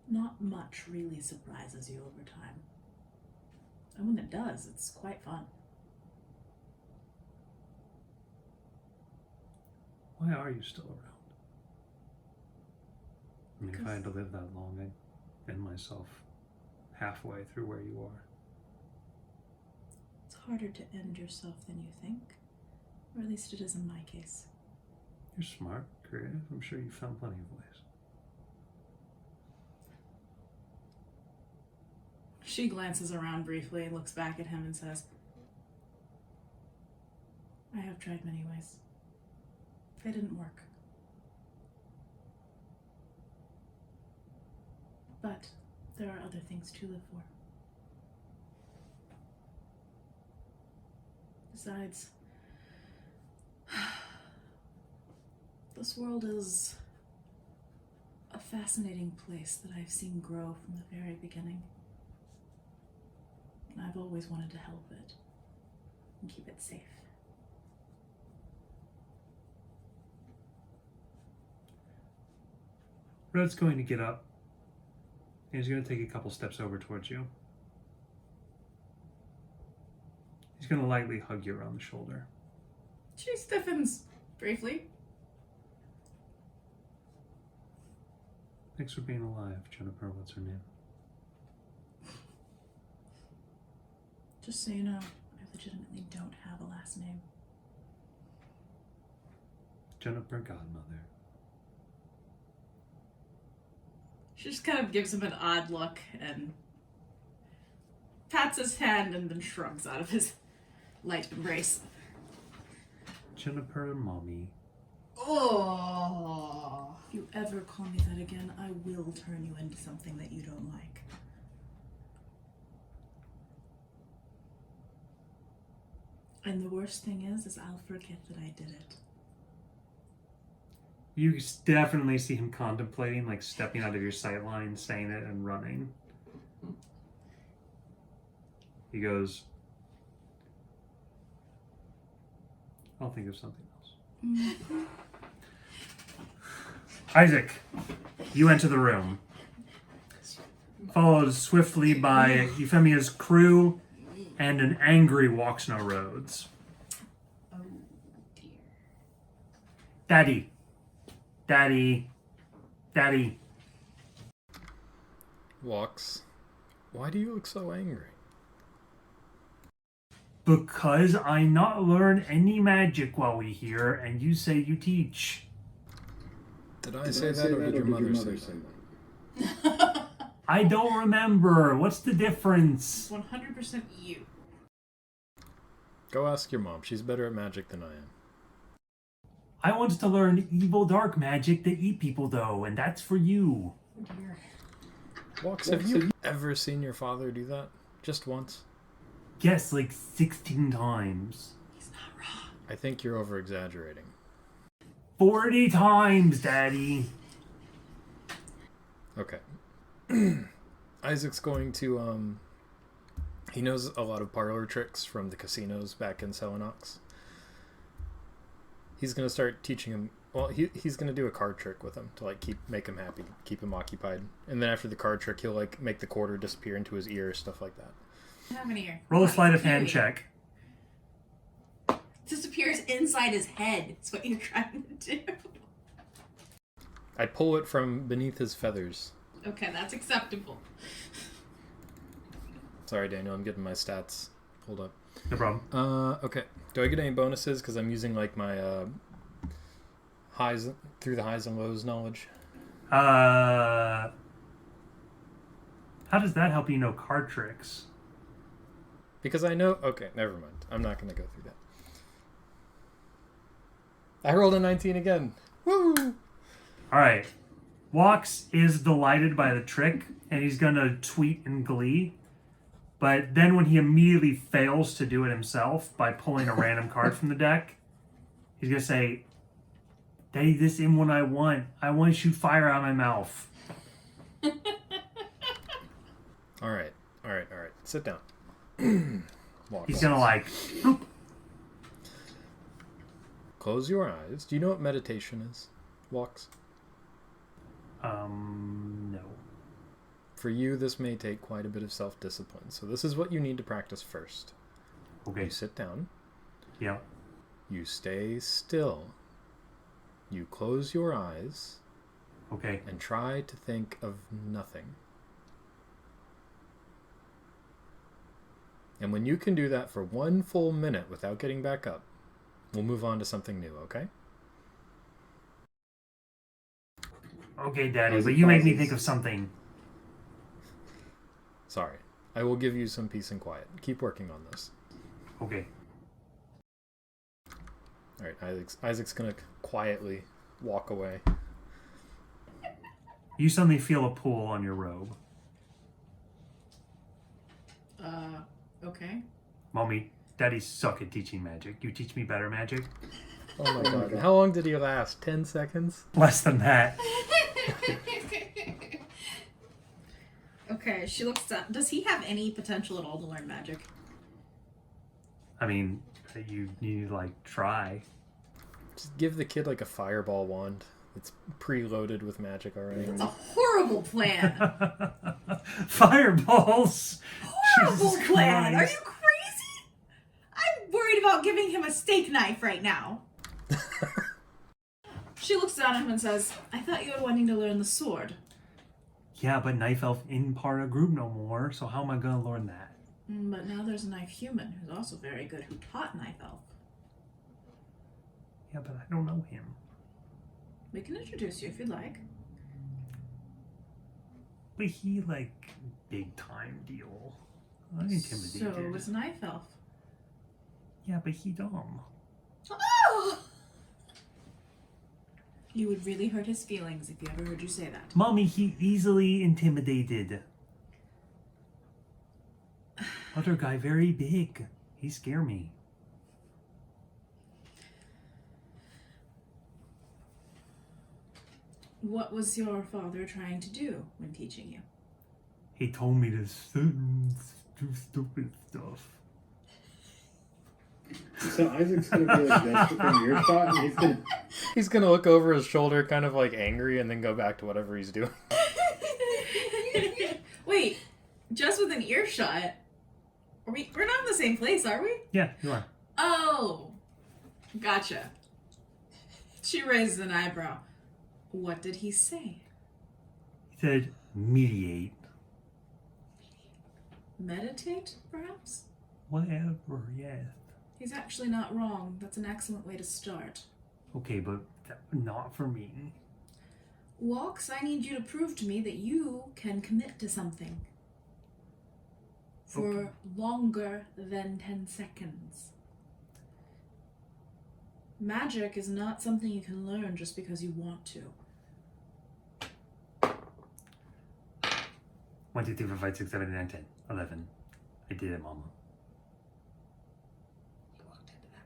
not much really surprises you over time. And when it does, it's quite fun. Why are you still around? If I had to live that long, I'd end myself halfway through where you are. It's harder to end yourself than you think. Or at least it is in my case. You're smart, creative. I'm sure you found plenty of ways. She glances around briefly, looks back at him, and says, I have tried many ways. They didn't work. But there are other things to live for. Besides, this world is a fascinating place that I've seen grow from the very beginning. And I've always wanted to help it and keep it safe. Red's going to get up. And he's going to take a couple steps over towards you. He's going to lightly hug you around the shoulder. She stiffens briefly. Thanks for being alive, Jennifer. What's her name? Just so you know, I legitimately don't have a last name. Jennifer Godmother. She just kind of gives him an odd look and pats his hand and then shrugs out of his light embrace. Jennifer and Mommy. Oh. If you ever call me that again, I will turn you into something that you don't like. And the worst thing is I'll forget that I did it. You definitely see him contemplating, like stepping out of your sight line, saying it, and running. He goes, I'll think of something else. Isaac, you enter the room, followed swiftly by Euphemia's crew and an angry Walks No Roads. Oh dear. Daddy. Daddy. Daddy. Walks. Why do you look so angry? Because I not learn any magic while we here, and you say you teach. Did I say that, or did your mother say that? I don't remember. What's the difference? 100% you. Go ask your mom. She's better at magic than I am. I want to learn evil dark magic to eat people, though, and that's for you. Oh dear. Walks, have you ever seen your father do that? Just once? Yes, like 16 times. He's not wrong. I think you're over-exaggerating. 40 times, Daddy. Okay. Isaac's going to, he knows a lot of parlor tricks from the casinos back in Selenox. He's going to start teaching him, well, he's going to do a card trick with him to, like, make him happy, keep him occupied. And then after the card trick, he'll, like, make the quarter disappear into his ear, stuff like that. I have an ear. Roll a Come on, sleight of it's hand cute. check. Disappears inside his head. That's what you're trying to do. I pull it from beneath his feathers. Okay, that's acceptable. Sorry, Daniel, I'm getting my stats. Hold up. No problem. Okay. Do I get any bonuses? Because I'm using, like, my highs through the highs and lows knowledge. How does that help you know card tricks? Because I know... Okay, never mind. I'm not going to go through that. I rolled a 19 again. Woo! Alright. Walks is delighted by the trick, and he's gonna tweet in glee. But then when he immediately fails to do it himself by pulling a random card from the deck, he's gonna say, Daddy, this isn't what I want. I want to shoot fire out of my mouth. Alright. Sit down. Walk. He's gonna like, boop. Close your eyes. Do you know what meditation is? Walks. No. For you, this may take quite a bit of self-discipline. So this is what you need to practice first. Okay. You sit down. Yeah. You stay still. You close your eyes. Okay. And try to think of nothing. And when you can do that for 1 full minute without getting back up, we'll move on to something new, okay? Okay, Daddy, but you make me think of something. Sorry. I will give you some peace and quiet. Keep working on this. Okay. All right, Isaac's gonna quietly walk away. You suddenly feel a pull on your robe. Okay. Mommy, Daddy suck at teaching magic. You teach me better magic? Oh my god. How long did he last? 10 seconds? Less than that. Okay, she looks up. Does he have any potential at all to learn magic? I mean, you like try. Just give the kid like a fireball wand. It's preloaded with magic already. That's a horrible plan. Fireballs. Horrible Jesus plan. Are Christ. you crazy? I'm worried about giving him a steak knife right now. She looks down at him and says, I thought you were wanting to learn the sword. Yeah, but Knife Elf isn't part of the group no more, so how am I gonna learn that? But now there's a knife human who's also very good who taught Knife Elf. Yeah, but I don't know him. We can introduce you if you'd like. But he, like, big time deal. I'm intimidated. So was Knife Elf. Yeah, but he dumb. Oh! You would really hurt his feelings if he ever heard you say that. Mommy, he easily intimidated. Other guy very big. He scare me. What was your father trying to do when teaching you? He told me to do stupid stuff. So Isaac's gonna be like that from earshot, and He's gonna look over his shoulder, kind of like angry, and then go back to whatever he's doing. Wait, just with an earshot? We're not in the same place, are we? Yeah, you are. Oh, gotcha. She raises an eyebrow. What did he say? He said, mediate. Meditate, perhaps? Whatever, yes. He's actually not wrong. That's an excellent way to start. Okay, but not for me. Walks, I need you to prove to me that you can commit to something. For Okay. longer than 10 seconds. Magic is not something you can learn just because you want to. 1, 2, 3, 4, 5, 6, 7, 8, 9, 10, 11. I did it, Mama. You walked into that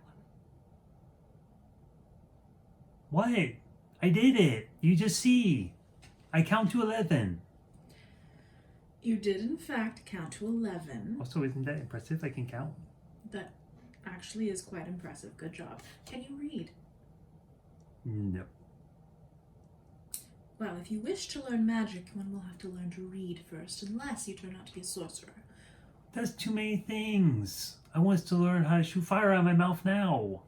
one. What? I did it. You just see. I count to 11. You did, in fact, count to 11. Also, isn't that impressive? I can count. That actually is quite impressive. Good job. Can you read? No. Well, if you wish to learn magic, one will have to learn to read first, unless you turn out to be a sorcerer. That's too many things. I want to learn how to shoot fire out of my mouth now.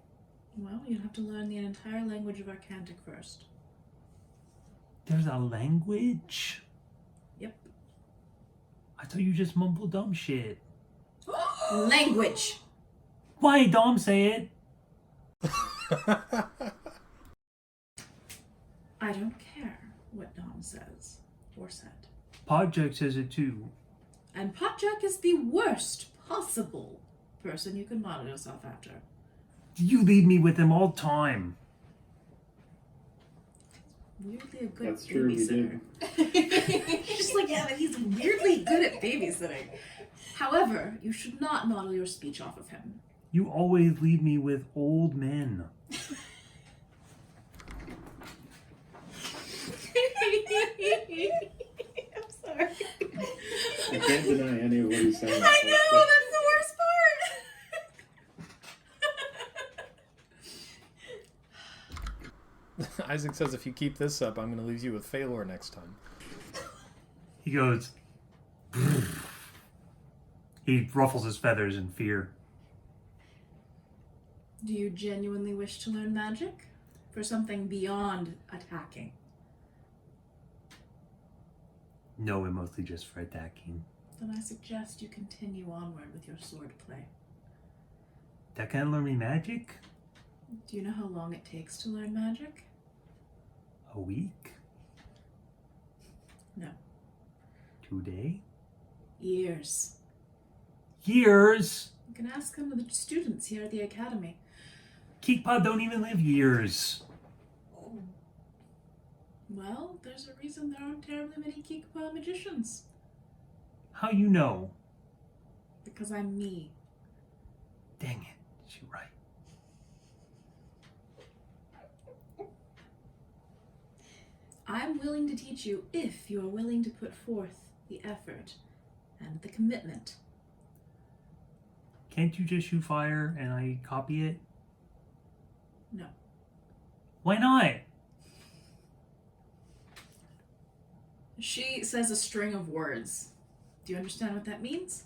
Well, you'd have to learn the entire language of Arcantic first. There's a language? Yep. I thought you just mumbled dumb shit. Language! Why, Dom, say it? I don't care what Dom says or said. Podjack says it too. And Potjack is the worst possible person you can model yourself after. You leave me with him all the time. Weirdly a good That's true, we babysitter. did. Just like, yeah, but he's weirdly good at babysitting. However, you should not model your speech off of him. You always leave me with old men. I'm sorry. I can't deny any of what he's saying. I know, that's the worst part. Isaac says if you keep this up, I'm going to leave you with Phalor next time. He goes... He ruffles his feathers in fear. Do you genuinely wish to learn magic? For something beyond attacking? No, we're mostly just for attacking. Then I suggest you continue onward with your sword play. That can learn me magic? Do you know how long it takes to learn magic? A week? No. 2 days? Years. Years? You can ask some of the students here at the academy. Keekpaw don't even live years. Well, there's a reason there aren't terribly many Kikpa magicians. How you know? Because I'm me. Dang it, she's right. I'm willing to teach you if you are willing to put forth the effort and the commitment. Can't you just shoot fire and I copy it? No. Why not? She says a string of words. Do you understand what that means?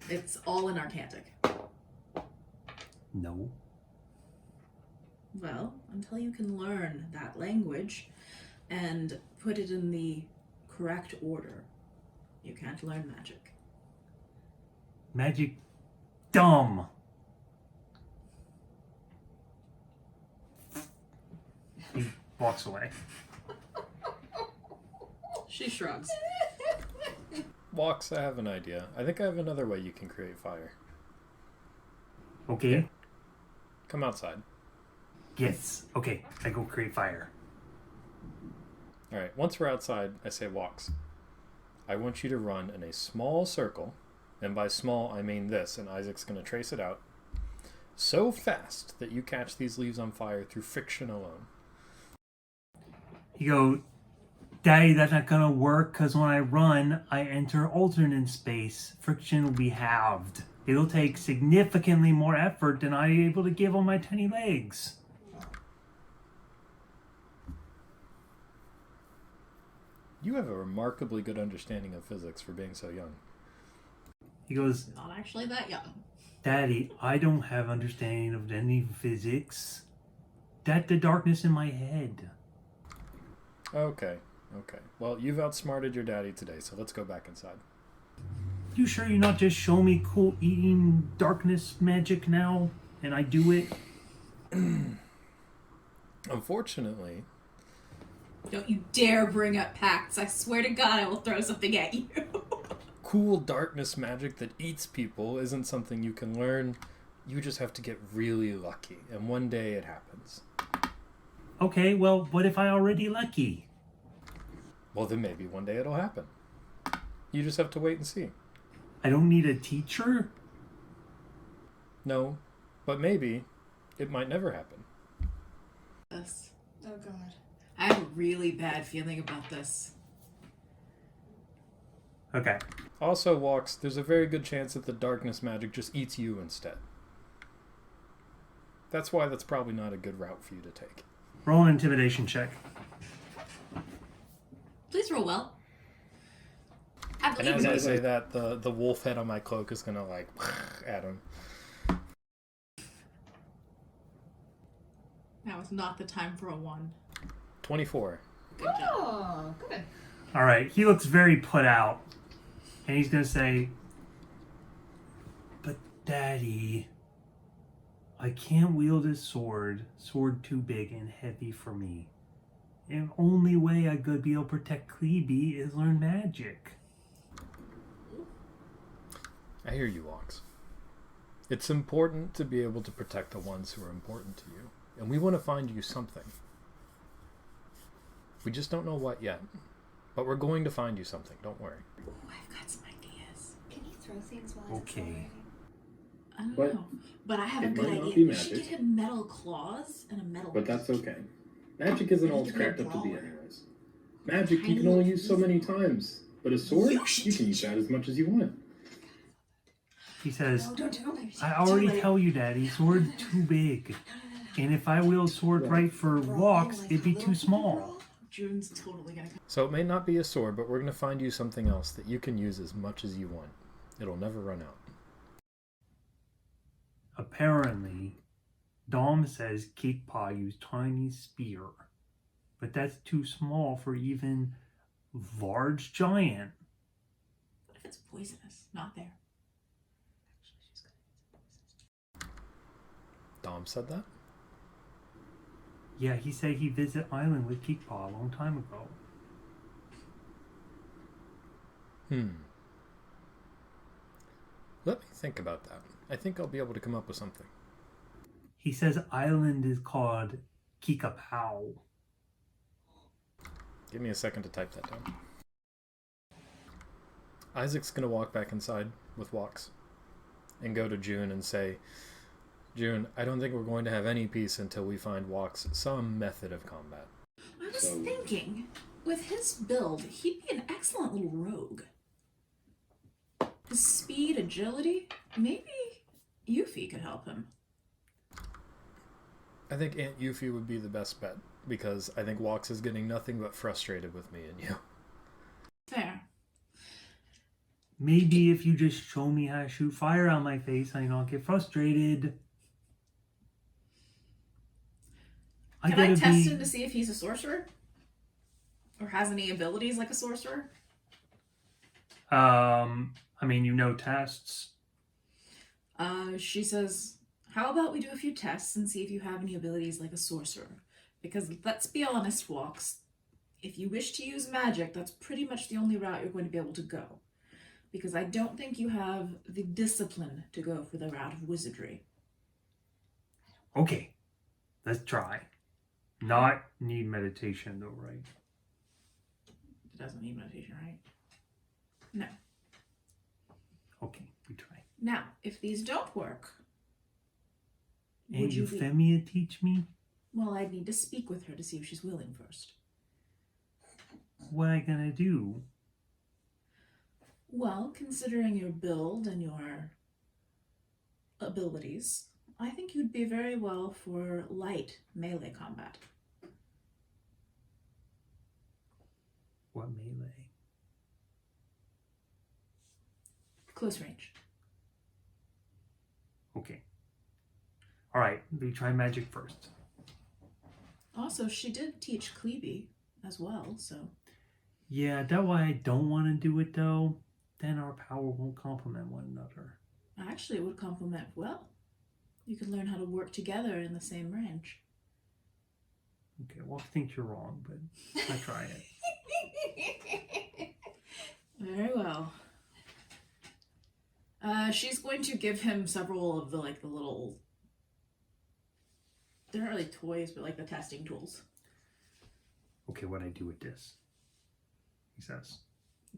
It's all in Arcantic. No. Well, until you can learn that language and put it in the correct order, you can't learn magic. Magic dumb. He walks away. She shrugs. Walks, I have an idea. I think I have another way you can create fire. Okay. Come outside. Yes. Okay. I go create fire. Alright, once we're outside, I say Walks. I want you to run in a small circle, and by small I mean this, and Isaac's going to trace it out, so fast that you catch these leaves on fire through friction alone. You go, Daddy, that's not gonna work because when I run, I enter alternate space. Friction will be halved. It'll take significantly more effort than I'm able to give on my tiny legs. You have a remarkably good understanding of physics for being so young. He goes, Not actually that young. Daddy, I don't have understanding of any physics. That's the darkness in my head. Okay. Well, you've outsmarted your daddy today, so let's go back inside. You sure you're not just showing me cool eating darkness magic now, and I do it? Unfortunately, Don't you dare bring up pacts. I swear to God I will throw something at you. cool darkness magic that eats people isn't something you can learn. You just have to get really lucky, and one day it happens. Okay, well, what if I already lucky? Well, then maybe one day it'll happen. You just have to wait and see. I don't need a teacher? No, but maybe it might never happen. This. Oh god. I have a really bad feeling about this. Okay. Also, Walks, there's a very good chance that the darkness magic just eats you instead. That's why that's probably not a good route for you to take. Roll an intimidation check. Please roll well. I And believe as in I you. say that, the wolf head on my cloak is gonna like at him. Now is not the time for a 1. 24. Good job. Oh, good. All right, he looks very put out. And he's going to say, But Daddy, I can't wield a sword too big and heavy for me. The only way I could be able to protect Clebe is learn magic. I hear you, Walks. It's important to be able to protect the ones who are important to you. And we want to find you something. We just don't know what yet. But we're going to find you something, don't worry. Ooh, I've got some ideas. Can you throw things while it's Okay. accelerating? I don't But know. But I have a it good might not idea. be We should magic. get him metal claws and a metal But that's okay. Magic isn't all it's cracked up to be anyways. Magic you can only use so many times. But a sword, you can use that as much as you want. He says, No, don't do it. I already tell you, Daddy, sword too big. And if I wield sword right for walks, it'd be too small. June's totally gonna come. So it may not be a sword, but we're going to find you something else that you can use as much as you want. It'll never run out. Apparently, Dom says Kickpaw used tiny spear. But that's too small for even large giant. What if it's poisonous? Not there. Dom said that? Yeah, he said he visited Island with Kickpaw a long time ago. Let me think about that. I think I'll be able to come up with something. He says island is called Kikapau. Give me a second to type that down. Isaac's going to walk back inside with Walks and go to June and say, June, I don't think we're going to have any peace until we find Walks some method of combat. I was thinking, with his build, he'd be an excellent little rogue. His speed, agility, maybe Yuffie could help him. I think Aunt Yuffie would be the best bet, because I think Walks is getting nothing but frustrated with me and you. Fair. Maybe if you just show me how to shoot fire on my face, I don't get frustrated. Can I test him to see if he's a sorcerer? Or has any abilities like a sorcerer? I mean, you know tests. She says, how about we do a few tests and see if you have any abilities like a sorcerer? Because let's be honest, Walks, if you wish to use magic, that's pretty much the only route you're going to be able to go. Because I don't think you have the discipline to go for the route of wizardry. Okay, let's try. Not need meditation though, right? It doesn't need meditation, right? No. Okay, we try. Now, if these don't work, And would you Euphemia teach me? Well, I'd need to speak with her to see if she's willing first. What I gonna do? Well, considering your build and your abilities, I think you'd be very well for light melee combat. What melee? Close range. Okay. Alright, we try magic first. Also, she did teach Klebe as well, so... Yeah, that's why I don't want to do it though. Then our power won't complement one another. Actually, it would complement well. You could learn how to work together in the same range. Okay, well, I think you're wrong, but I try it. Very well. She's going to give him several of the little... They're not really toys, but the testing tools. Okay, what I do with this? He says.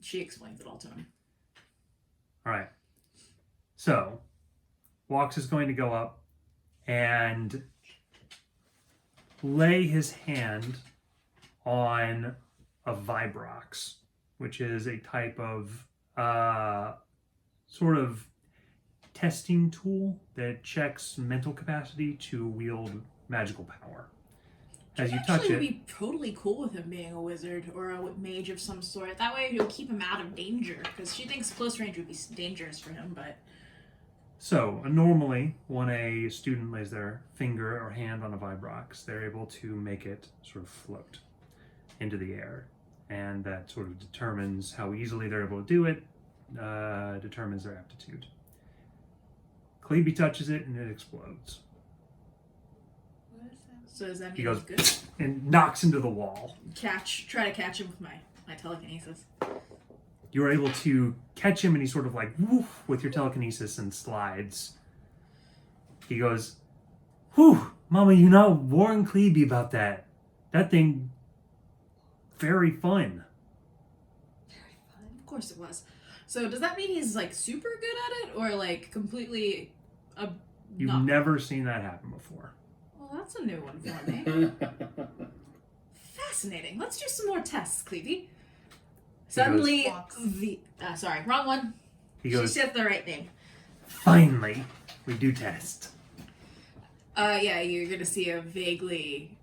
She explains it all to him. Alright. So, Walks is going to go up and lay his hand on a Vibrox, which is a type of sort of testing tool that checks mental capacity to wield magical power. As you touch would it, be totally cool with him being a wizard or a mage of some sort. That way he'll keep him out of danger, because she thinks close range would be dangerous for him, but... So, normally, when a student lays their finger or hand on a Vibrox, they're able to make it sort of float into the air. And that sort of determines how easily they're able to do it, determines their aptitude. Klebe touches it and it explodes. What is that? So does that mean He goes good? and knocks into the wall. Try to catch him with my telekinesis. You're able to catch him and he's sort of like, woof, with your telekinesis and slides. He goes, whew, Mama, you not warn Klebe about that. That thing, very fun. Very fun. Of course it was. So does that mean he's super good at it, or completely You've not? never seen that happen before. Well, that's a new one for me. Fascinating. Let's do some more tests, Klebe. Suddenly, Walks. sorry, wrong one. He goes, She said the right name. finally, we do test. Yeah, you're gonna see a vaguely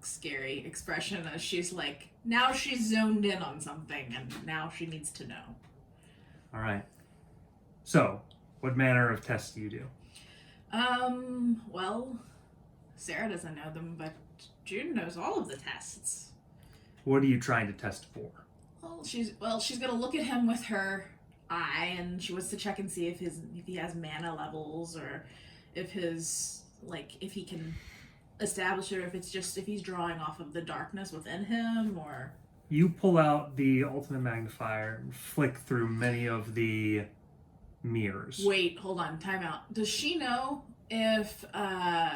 scary expression as she's now she's zoned in on something and now she needs to know. All right. So, what manner of tests do you do? Well, Sarah doesn't know them, but June knows all of the tests. What are you trying to test for? Well, she's gonna look at him with her eye, and she wants to check and see if he has mana levels, or if if he can establish it, or if he's drawing off of the darkness within him, or... You pull out the ultimate magnifier and flick through many of the mirrors. Wait, hold on, time out. Does she know if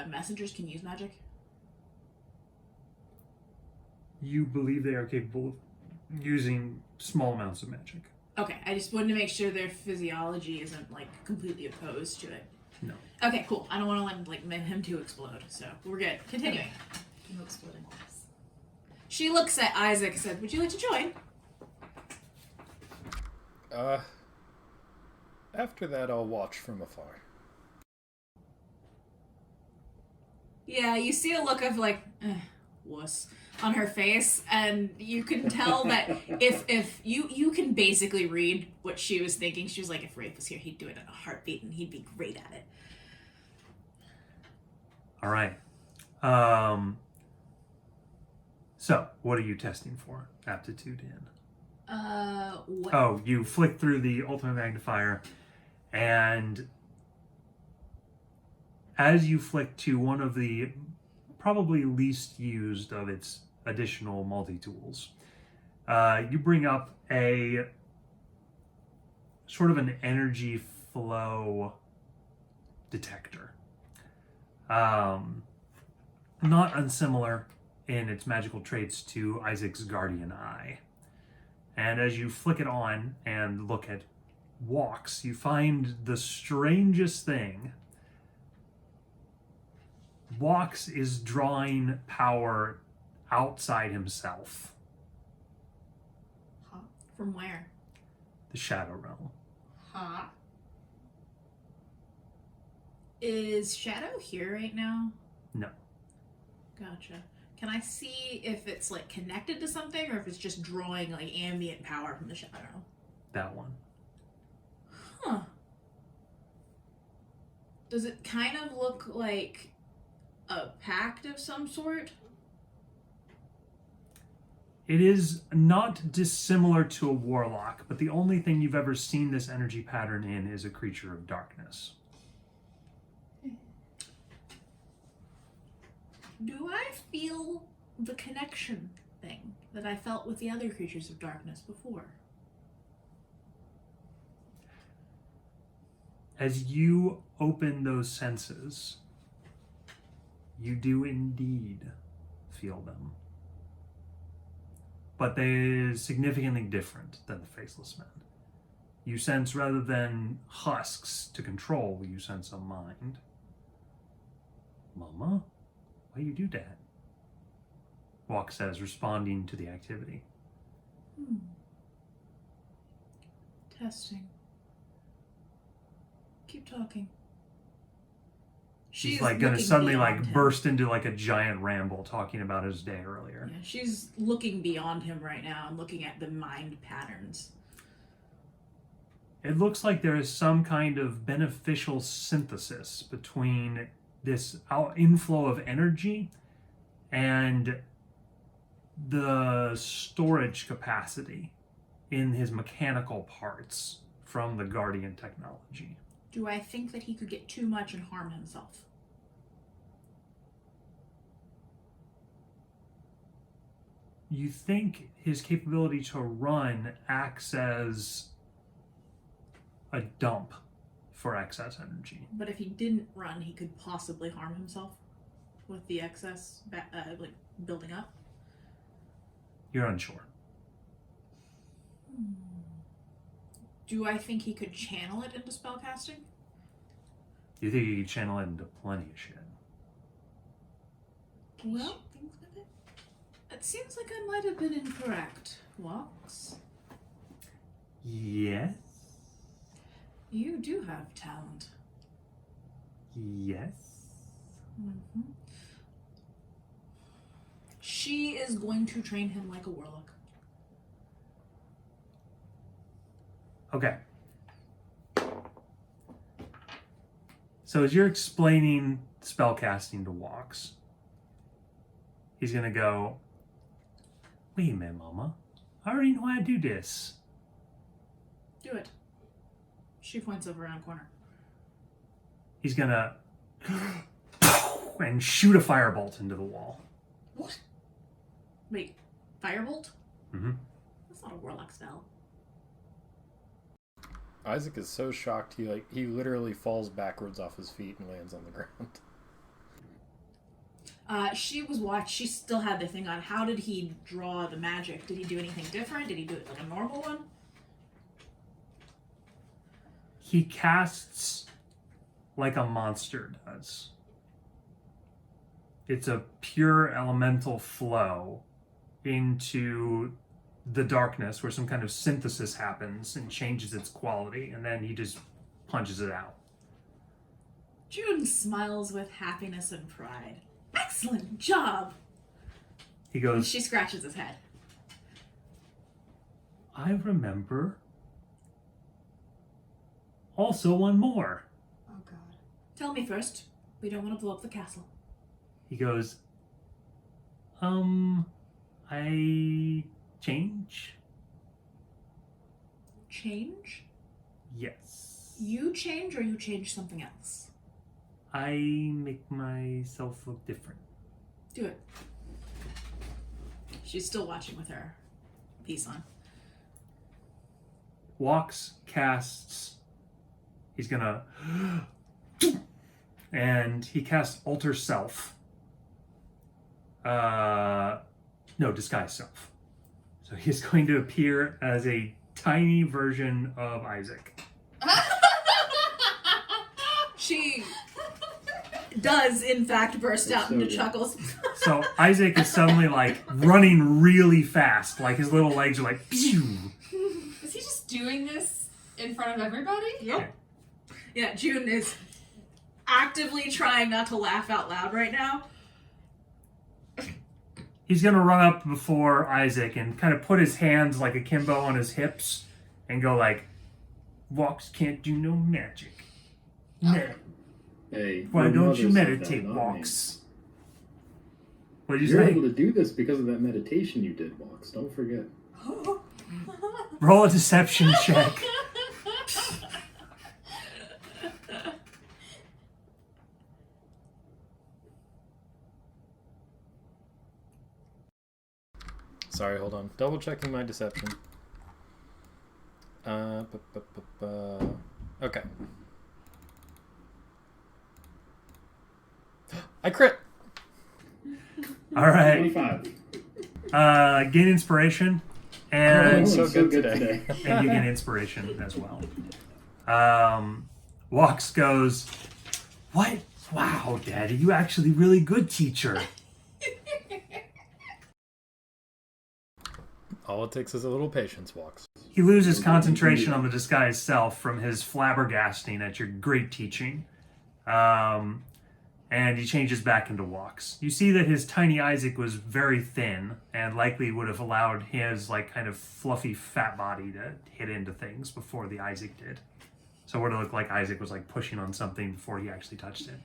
messengers can use magic? You believe they are capable of using small amounts of magic. Okay, I just wanted to make sure their physiology isn't like completely opposed to it. No. Okay, cool. I don't want to let him to explode, so we're good. Continuing. No exploding orbs. She looks at Isaac and said, "Would you like to join?" After that, I'll watch from afar. Yeah, you see a look of like, wuss on her face, and you can tell that if you can basically read what she was thinking. She was like, if Rafe was here, he'd do it in a heartbeat, and he'd be great at it. All right. So, what are you testing for? Aptitude in? What? Oh, you flick through the ultimate magnifier, and as you flick to one of the probably least used of its additional multi-tools, you bring up a sort of an energy flow detector. Not unsimilar in its magical traits to Isaac's guardian eye. And as you flick it on and look at walks, you find the strangest thing. Walks is drawing power outside himself, Huh? From where? the Shadow Realm. Huh? Is Shadow here right now? No. Gotcha. Can I see if it's like connected to something, or if it's just drawing like ambient power from the Shadow? That one. Huh. Does it kind of look like a pact of some sort? It is not dissimilar to a warlock, but the only thing you've ever seen this energy pattern in is a creature of darkness. Do I feel the connection thing that I felt with the other creatures of darkness before? As you open those senses, you do indeed feel them. But they is significantly different than the Faceless Men. You sense, rather than husks to control, you sense a mind. Mama, why you do that? Walk says, responding to the activity. Testing. Keep talking. She's like gonna looking suddenly beyond like him. burst into like a giant ramble talking about his day earlier. Yeah, she's looking beyond him right now and looking at the mind patterns. It looks like there is some kind of beneficial synthesis between this inflow of energy and the storage capacity in his mechanical parts from the Guardian technology. Do I think that he could get too much and harm himself? You think his capability to run acts as a dump for excess energy. But if he didn't run, he could possibly harm himself with the excess like building up. You're unsure. Do I think he could channel it into spellcasting? You think you could channel it into plenty of shit. Well, Things with it? it seems like I might have been incorrect. Walks. Yes. You do have talent. Yes. Mm-hmm. She is going to train him like a warlock. Okay. So as you're explaining spellcasting to Walks, he's gonna go, wait a minute, Mama. I already know how to do this. Do it. She points over around a corner. He's gonna and shoot a firebolt into the wall. What? Wait, firebolt? Mm-hmm. That's not a warlock spell. Isaac is so shocked he literally falls backwards off his feet and lands on the ground. She still had the thing on. How did he draw the magic? Did he do anything different? Did he do it like a normal one? He casts like a monster does. It's a pure elemental flow into the darkness where some kind of synthesis happens and changes its quality, and then he just punches it out. June smiles with happiness and pride. Excellent job! He goes, She scratches his head. I remember. Also one more. Oh god. Tell me first. We don't want to blow up the castle. He goes, I change? Change? Yes. You change or you change something else? I make myself look different. Do it. She's still watching with her piece on. Walks, casts. He's gonna. And he casts Alter Self. No, Disguise Self. So he's going to appear as a tiny version of Isaac. She does, in fact, burst out so into good. chuckles. So Isaac is suddenly like running really fast. Like his little legs are like, pew! Is he just doing this in front of everybody? Yep. Yeah, June is actively trying not to laugh out loud right now. He's gonna run up before Isaac and kind of put his hands like akimbo on his hips and go like, Walks can't do no magic. No. Hey, Why your don't mother you said meditate, that, not Walks? What did you You're say? able to do this because of that meditation you did, Walks. Don't forget. Roll a deception check. Sorry, hold on. Double checking my deception. Okay. I crit. All right. 25. Gain inspiration, Oh, and so good today. and you gain inspiration as well. Walks goes, what? Wow, Daddy, you actually really good teacher. All it takes is a little patience, Walks. He loses concentration on the disguised self from his flabbergasting at your great teaching. And he changes back into Walks. You see that his tiny Isaac was very thin and likely would have allowed his like kind of fluffy fat body to hit into things before the Isaac did. So it would have looked like Isaac was like pushing on something before he actually touched it.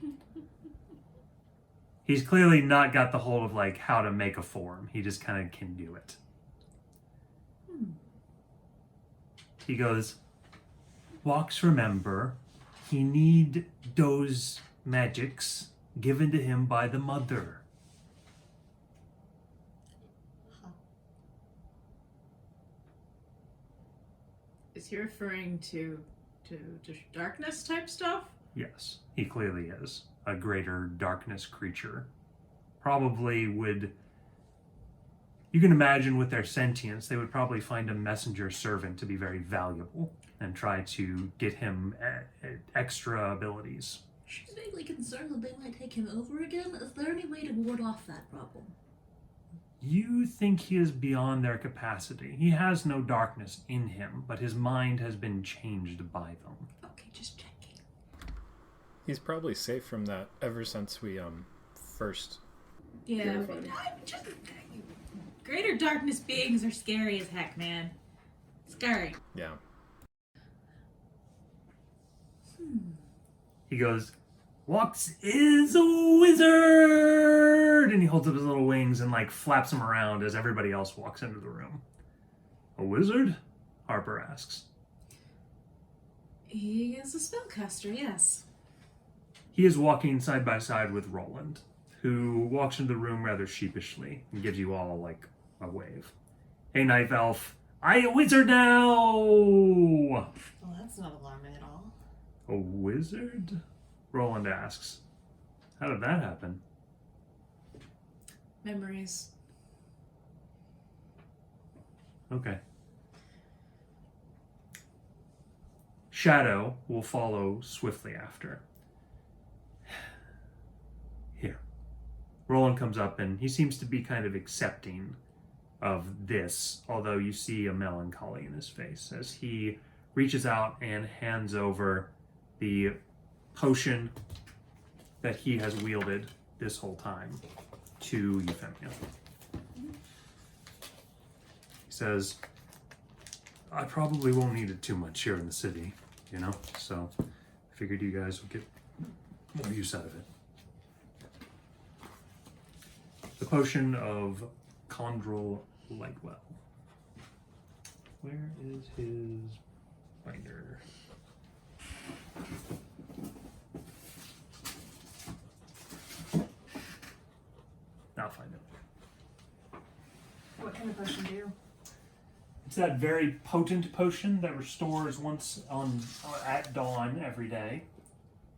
He's clearly not got the hold of like how to make a form. He just kind of can do it. He goes, Walks remember, he need those magics given to him by the mother. Is he referring to darkness type stuff? Yes, he clearly is a greater darkness creature. Probably would, you can imagine with their sentience, they would probably find a messenger servant to be very valuable and try to get him extra abilities. She's vaguely concerned that they might take him over again. Is there any way to ward off that problem? You think he is beyond their capacity. He has no darkness in him, but his mind has been changed by them. Okay, just checking. He's probably safe from that ever since we first. Yeah. Terrifying. Greater darkness beings are scary as heck, man. Scary. Yeah. He goes, Walks is a wizard! And he holds up his little wings and like flaps them around as everybody else walks into the room. A wizard? Harper asks. He is a spellcaster, yes. He is walking side by side with Roland, who walks into the room rather sheepishly and gives you all like a wave. Hey, Knife Elf, I a wizard now! Well, that's not a A wizard? Roland asks. How did that happen? Memories. Okay. Shadow will follow swiftly after. Here. Roland comes up and he seems to be kind of accepting of this, although you see a melancholy in his face as he reaches out and hands over the potion that he has wielded this whole time to Euphemia. He says, I probably won't need it too much here in the city, you know? So I figured you guys would get more use out of it. The potion of Condrel Lightwell. Where is his binder? I'll find it. What can the potion do? It's that very potent potion that restores once at dawn every day.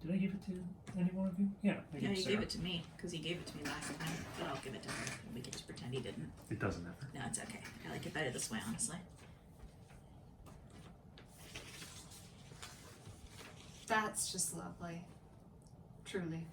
Did I give it to any one of you? Yeah, I Yeah, gave you Sarah. gave it to me because he gave it to me last time, but I'll give it to her. We can just pretend he didn't. It doesn't matter. No, it's okay. I like it better this way, honestly. That's just lovely. Truly.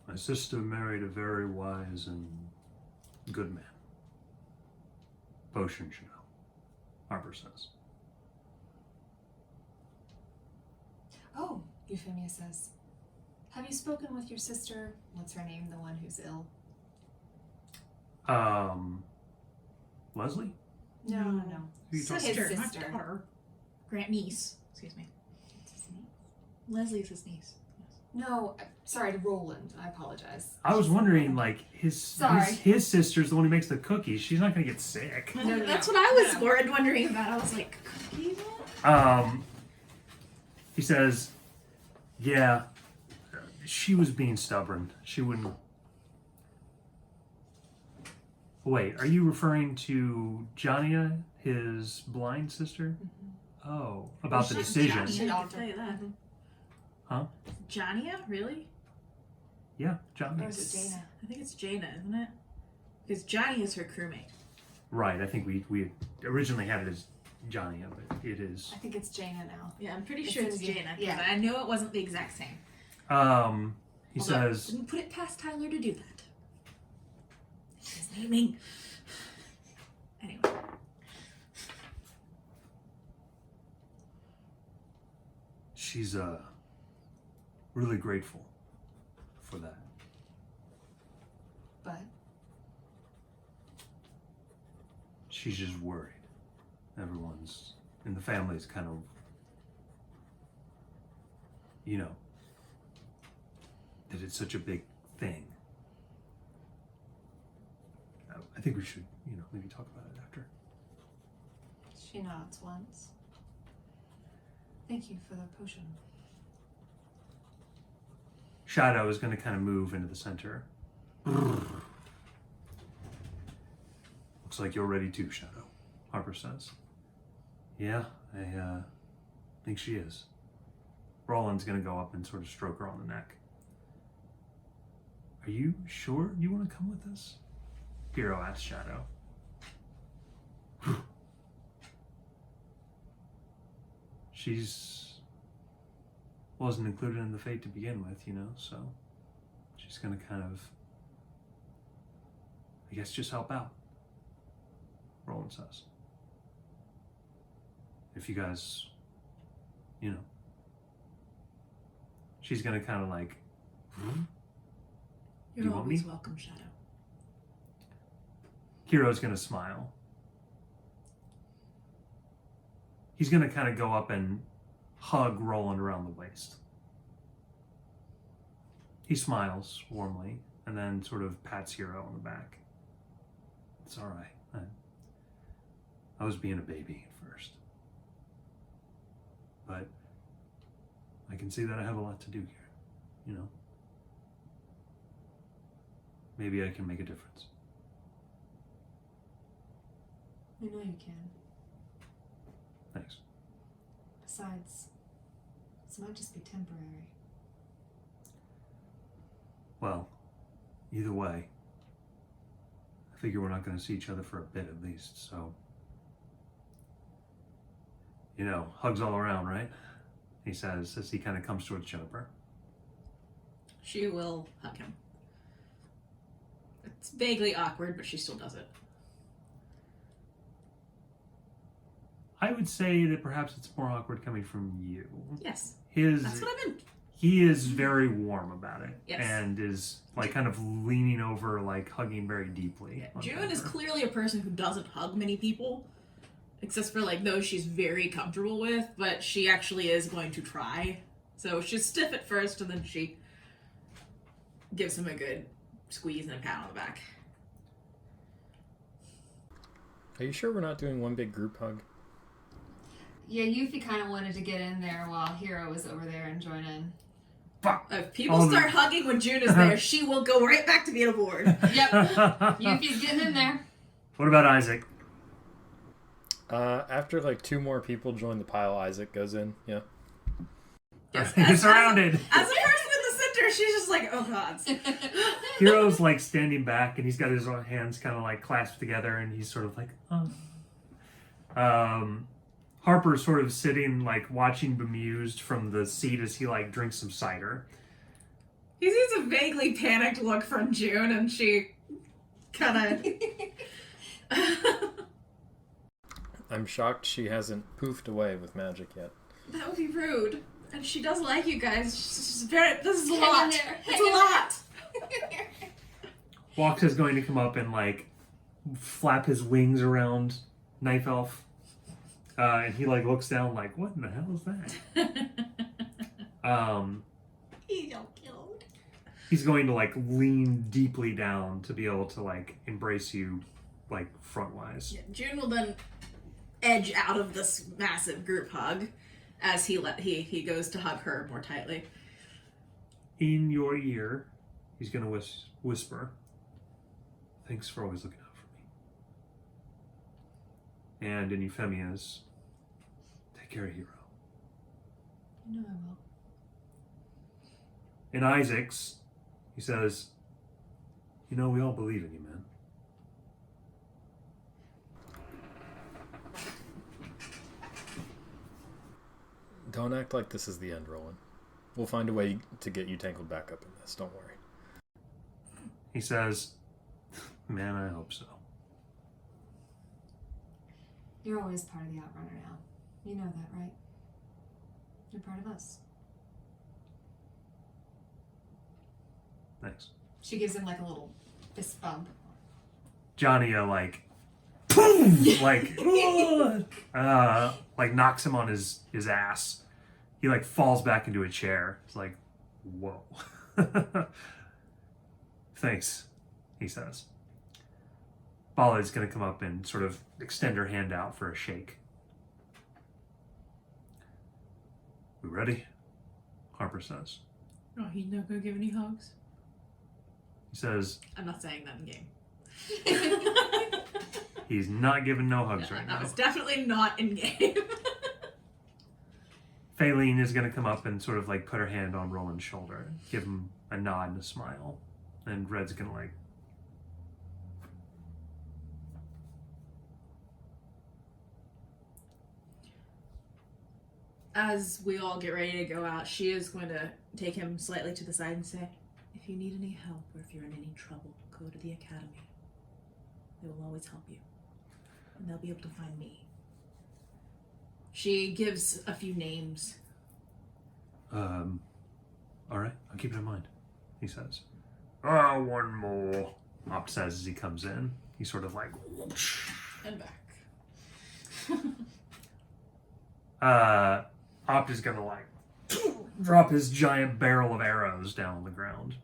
My sister married a very wise and good man. Potion should know, Harper says. Oh, Euphemia says. Have you spoken with your sister? What's her name? The one who's ill? Leslie? No. Who you talking His Sister, not sister. daughter. Niece. Excuse me. Leslie's his niece. No, sorry, Roland. I apologize. I was wondering, like, his Sorry. his sister's the one who makes the cookies. She's not gonna get sick. No. That's what I was wondering about. I was like, cookie He says, yeah, she was being stubborn. She wouldn't. Wait, are you referring to Jania, his blind sister? Mm-hmm. Oh, about the She's decision. Johnny, I can tell you that. Huh? Jania? Really? Yeah, Jania. Or is it Jaina? I think it's Jaina, isn't it? Because Johnny is her crewmate. Right, I think we originally had it as Jania, but it is. I think it's Jaina now. Yeah, I'm pretty It's sure it's in the- Jaina. Because yeah. I know it wasn't the exact same. He Although, says, didn't put it past Tyler to do that. His naming. Anyway. she's really grateful for that. But She's just worried. Everyone's in the family's kind of, you know, that it's such a big thing. I think we should, you know, maybe talk about it after. she nods once. Thank you for the potion. Shadow is going to kind of move into the center. Looks like you're ready too, Shadow, Harper says. Yeah, I think she is. Roland's going to go up and sort of stroke her on the neck. Are you sure you want to come with us? Hero asks Shadow. She's wasn't included in the fate to begin with, you know, so she's gonna kind of, I guess, just help out, Roland says. If you guys, you know, she's gonna kind of like, You're you want always me? welcome, Shadow. Hero's gonna smile. He's gonna kind of go up and hug Roland around the waist. He smiles warmly and then sort of pats Hero on the back. It's all right. I was being a baby at first. But I can see that I have a lot to do here, you know? Maybe I can make a difference. I know you can. Thanks. Besides, this might just be temporary. Well, either way, I figure we're not going to see each other for a bit at least, so... You know, hugs all around, right? He says as he kind of comes towards Jennifer. She will hug him. It's vaguely awkward, but she still does it. I would say that perhaps it's more awkward coming from you. Yes, His that's what I meant. He is very warm about it. Yes. And is like kind of leaning over, like hugging very deeply. on June is Jennifer. clearly a person who doesn't hug many people, except for like those she's very comfortable with, but she actually is going to try. So she's stiff at first, and then she gives him a good squeeze and a pat on the back. Are you sure we're not doing one big group hug? Yeah, Yuffie kind of wanted to get in there while Hero was over there and join in. If people start hugging when June is there, she will go right back to being a board. Yep, Yuffie's getting in there. What about Isaac? After like 2 more people join the pile, Isaac goes in. Yeah. Yes, He's surrounded. As a person in the center, she's just like, oh god. Hero's like standing back, and he's got his own hands kind of like clasped together, and he's sort of like, oh. Harper's sort of sitting like watching bemused from the seat as he like drinks some cider. He sees a vaguely panicked look from June, and she kind of... I'm shocked she hasn't poofed away with magic yet. That would be rude. And she does like you guys. She's very... This is a Hang lot. in there. It's a lot. Walks is going to come up and like flap his wings around Knife Elf. And he like looks down like, what in the hell is that? He's all killed. He's going to like lean deeply down to be able to like embrace you like frontwise. Yeah, June will then edge out of this massive group hug as he goes to hug her more tightly. In your ear, he's going to whisper, thanks for always looking out for me. And in Euphemia's, take care of Hero. You know I will. In Isaac's, he says, you know, we all believe in you, man. Don't act like this is the end, Roland. We'll find a way to get you tangled back up in this. Don't worry. He says, man, I hope so. You're always part of the Outrunner now. You know that, right? You're part of us. Thanks. She gives him like a little fist bump. Johnny, like, boom! Like, like knocks him on his ass. He like falls back into a chair. It's like, whoa. Thanks, he says. Ballad's gonna come up and sort of extend her hand out for a shake. We ready? Harper says. Oh, he's not gonna give any hugs? He says I'm not saying that in game. he's not giving no hugs right That now. was definitely not in game. Faylene is gonna come up and sort of like put her hand on Roland's shoulder, give him a nod and a smile. And Red's gonna like, As we all get ready to go out, she is going to take him slightly to the side and say, if you need any help or if you're in any trouble, go to the academy. They will always help you. And they'll be able to find me. She gives a few names. all right, I'll keep it in mind, he says. Oh, one more, Opt says as he comes in. He's sort of like, whoosh. And back. Opt is gonna like drop his giant barrel of arrows down on the ground.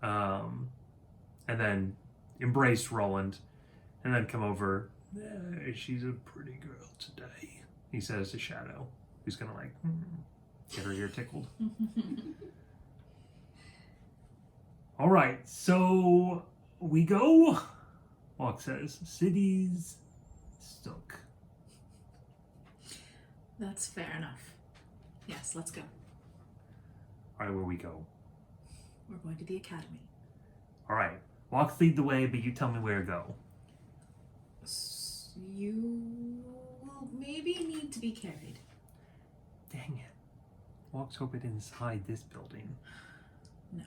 And then embrace Roland, and then come over She's a pretty girl today, he says to Shadow, who's gonna like get her ear tickled. All right, so we go. Walk says, city's stuck. That's fair enough. Yes, let's go. All right, where we go? We're going to the academy. All right, Walk lead the way, but you tell me where to go. You will maybe need to be carried. Dang it. Walk's hoping inside this building. No.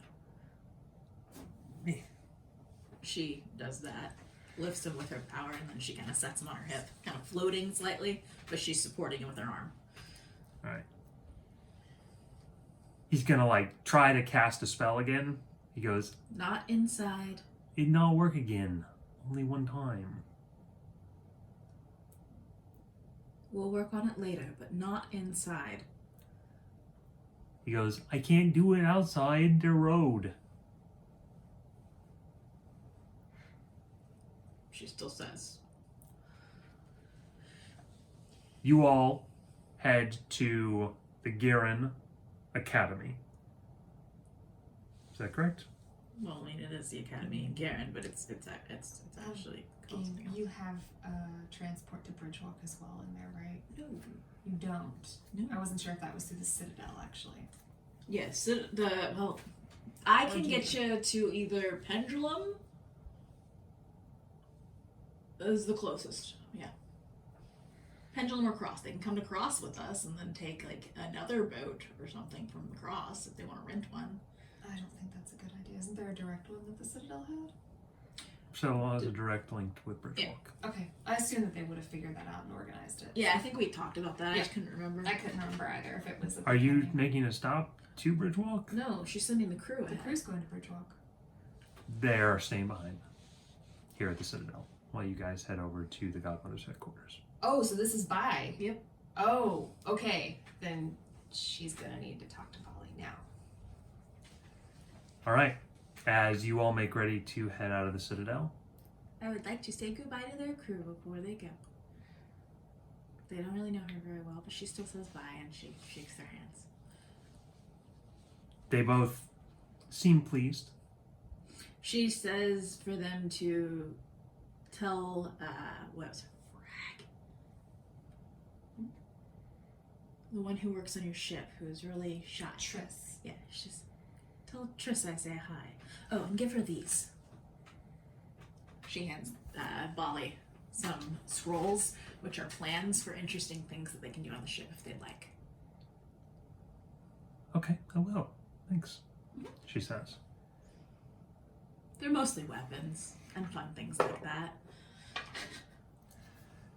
Eh. She does that, lifts him with her power, and then she kind of sets him on her hip, kind of floating slightly, but she's supporting him with her arm. All right. He's gonna like try to cast a spell again. He goes, Not inside. "It not work again. Only one time." We'll work on it later, but not inside. He goes, "I can't do it outside the road." She still says. You all head to the Garen Academy. Is that correct? Well, I mean, it is the academy in Garen, but it's actually close to You have transport to Bridgewalk as well in there, right? No. You don't. No. I wasn't sure if that was through the Citadel, actually. Yes, I Or can do get you to either Pendulum is the closest. Yeah. Pendulum or Cross. They can come to Cross with us and then take like another boat or something from the Cross if they want to rent one. I don't think that's a good idea. Isn't there a direct one that the Citadel had? So has a direct link with Bridgewalk. Yeah. Okay. I assume that they would have figured that out and organized it. Yeah, I think we talked about that. I Yeah. just couldn't remember. I couldn't remember either if it was a Are you thing. making a stop to Bridgewalk? No, she's sending the crew The ahead. crew's going to Bridgewalk. They're staying behind here at the Citadel while you guys head over to the Godmother's headquarters. Oh, so this is Bai. Yep. Oh, okay. Then she's gonna need to talk to Polly now. All right. As you all make ready to head out of the Citadel, I would like to say goodbye to their crew before they go. They don't really know her very well, but she still says bye and she shakes their hands. they both seem pleased. She says for them to tell, what was her frag? The one who works on your ship, who's really shy. Triss. Yeah, she's tell Triss I say hi. Oh, and give her these. She hands Bali some scrolls, which are plans for interesting things that they can do on the ship if they'd like. Okay, I will. Thanks, she says. They're mostly weapons and fun things like that.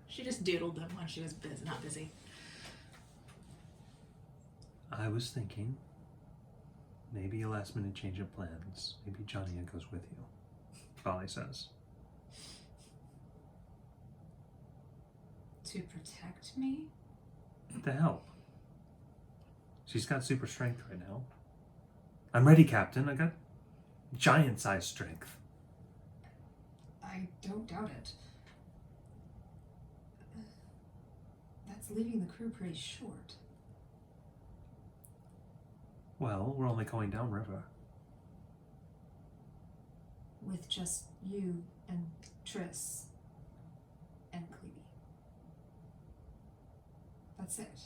She just doodled them when she was busy, not busy. I was thinking maybe a last minute change of plans. Maybe Johnny goes with you, Bali says. To protect me? To help. She's got super strength right now. I'm ready, Captain. I got giant sized strength. I don't doubt it. That's leaving the crew pretty short. Well, we're only going downriver. With just you and Triss and Cleve. That's it.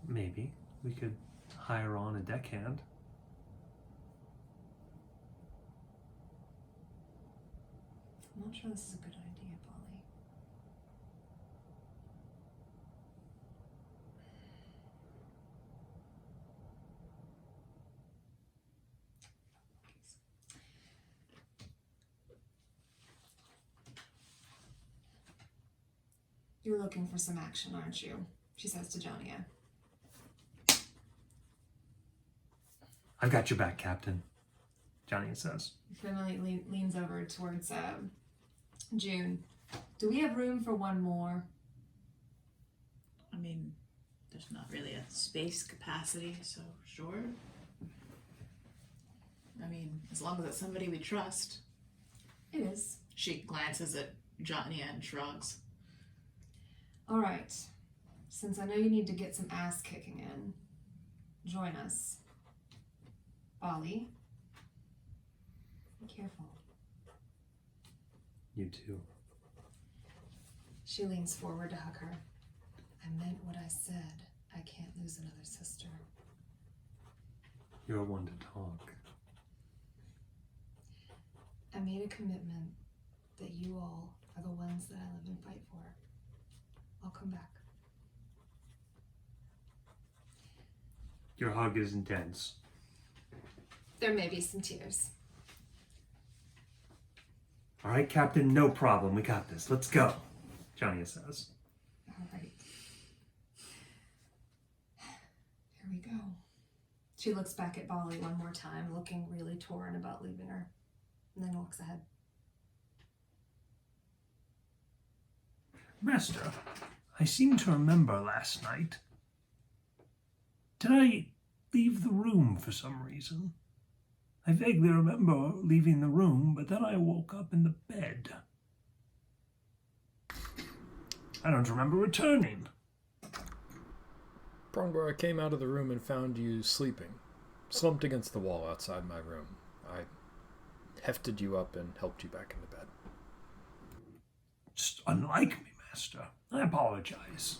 Maybe we could hire on a deckhand. I'm not sure this is a good idea, Polly. You're looking for some action, aren't you? She says to Jonia. I've got your back, Captain, Johnny says. Finley leans over towards June. Do we have room for one more? I mean, there's not really a space capacity, so sure. I mean, as long as it's somebody we trust. It is. She glances at Johnny and shrugs. All right. Since I know you need to get some ass kicking in, join us. Ollie, be careful. You too. She leans forward to hug her. I meant what I said. I can't lose another sister. You're one to talk. I made a commitment that you all are the ones that I live and fight for. I'll come back. Your hug is intense. There may be some tears. All right, Captain, no problem. We got this. Let's go, Johnny says. All right. Here we go. She looks back at Bali one more time, looking really torn about leaving her, and then walks ahead. Master, I seem to remember last night. Did I leave the room for some reason? I vaguely remember leaving the room, but then I woke up in the bed. I don't remember returning. Prongor, I came out of the room and found you sleeping, slumped against the wall outside my room. I hefted you up and helped you back into bed. Just unlike me, Master. I apologize.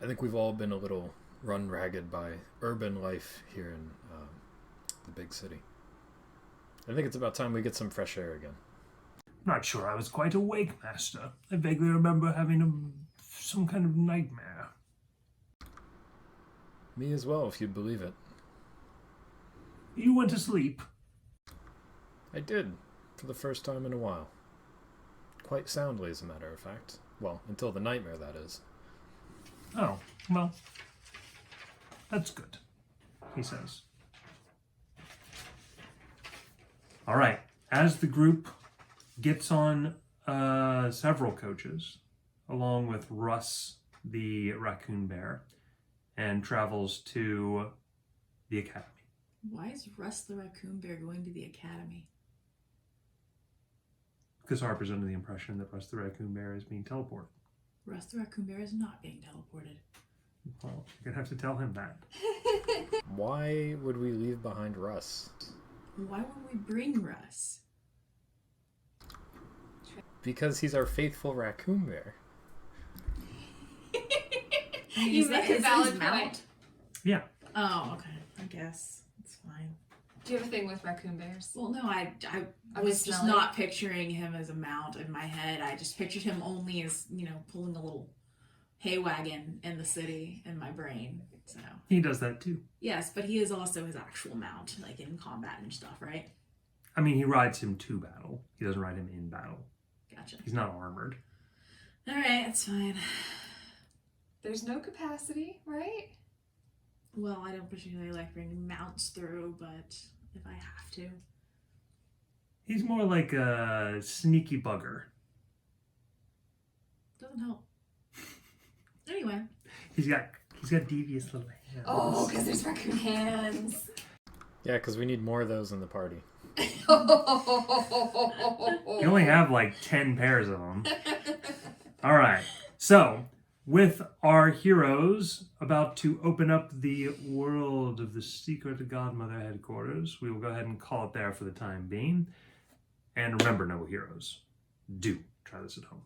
I think we've all been a little run ragged by urban life here in the big city. I think it's about time we get some fresh air again. Not sure I was quite awake, Master. I vaguely remember having some kind of nightmare. Me as well, if you'd believe it. You went to sleep? I did, for the first time in a while. Quite soundly, as a matter of fact. Well, until the nightmare, that is. Oh, well, that's good, he says. All right, as the group gets on several coaches, along with Russ, the raccoon bear, and travels to the academy. Why is Russ the raccoon bear going to the academy? Because Harper's under the impression that Russ the raccoon bear is being teleported. Russ the raccoon bear is not being teleported. Well, you're going to have to tell him that. Why would we leave behind Russ? Why would we bring Russ? Because he's our faithful raccoon bear. You make a valid point. Yeah. Oh, okay. I guess it's fine. Do you have a thing with raccoon bears? Well, no, I was just not picturing him as a mount in my head. I just pictured him only as, pulling a little hay wagon in the city in my brain. So He does that too. yes, but he is also his actual mount, like in combat and stuff, right? I mean, he rides him to battle. He doesn't ride him in battle. Gotcha. He's not armored. All right, that's fine. There's no capacity, right? Well, I don't particularly like bringing mounts through, but if I have to. He's more like a sneaky bugger. Doesn't help. Anyway. He's got devious little hands. Oh, because there's raccoon hands. Yeah, because we need more of those in the party. You only have like 10 pairs of them. All right. So, with our heroes about to open up the world of the Secret Godmother headquarters, we will go ahead and call it there for the time being. And remember, noble heroes, do try this at home.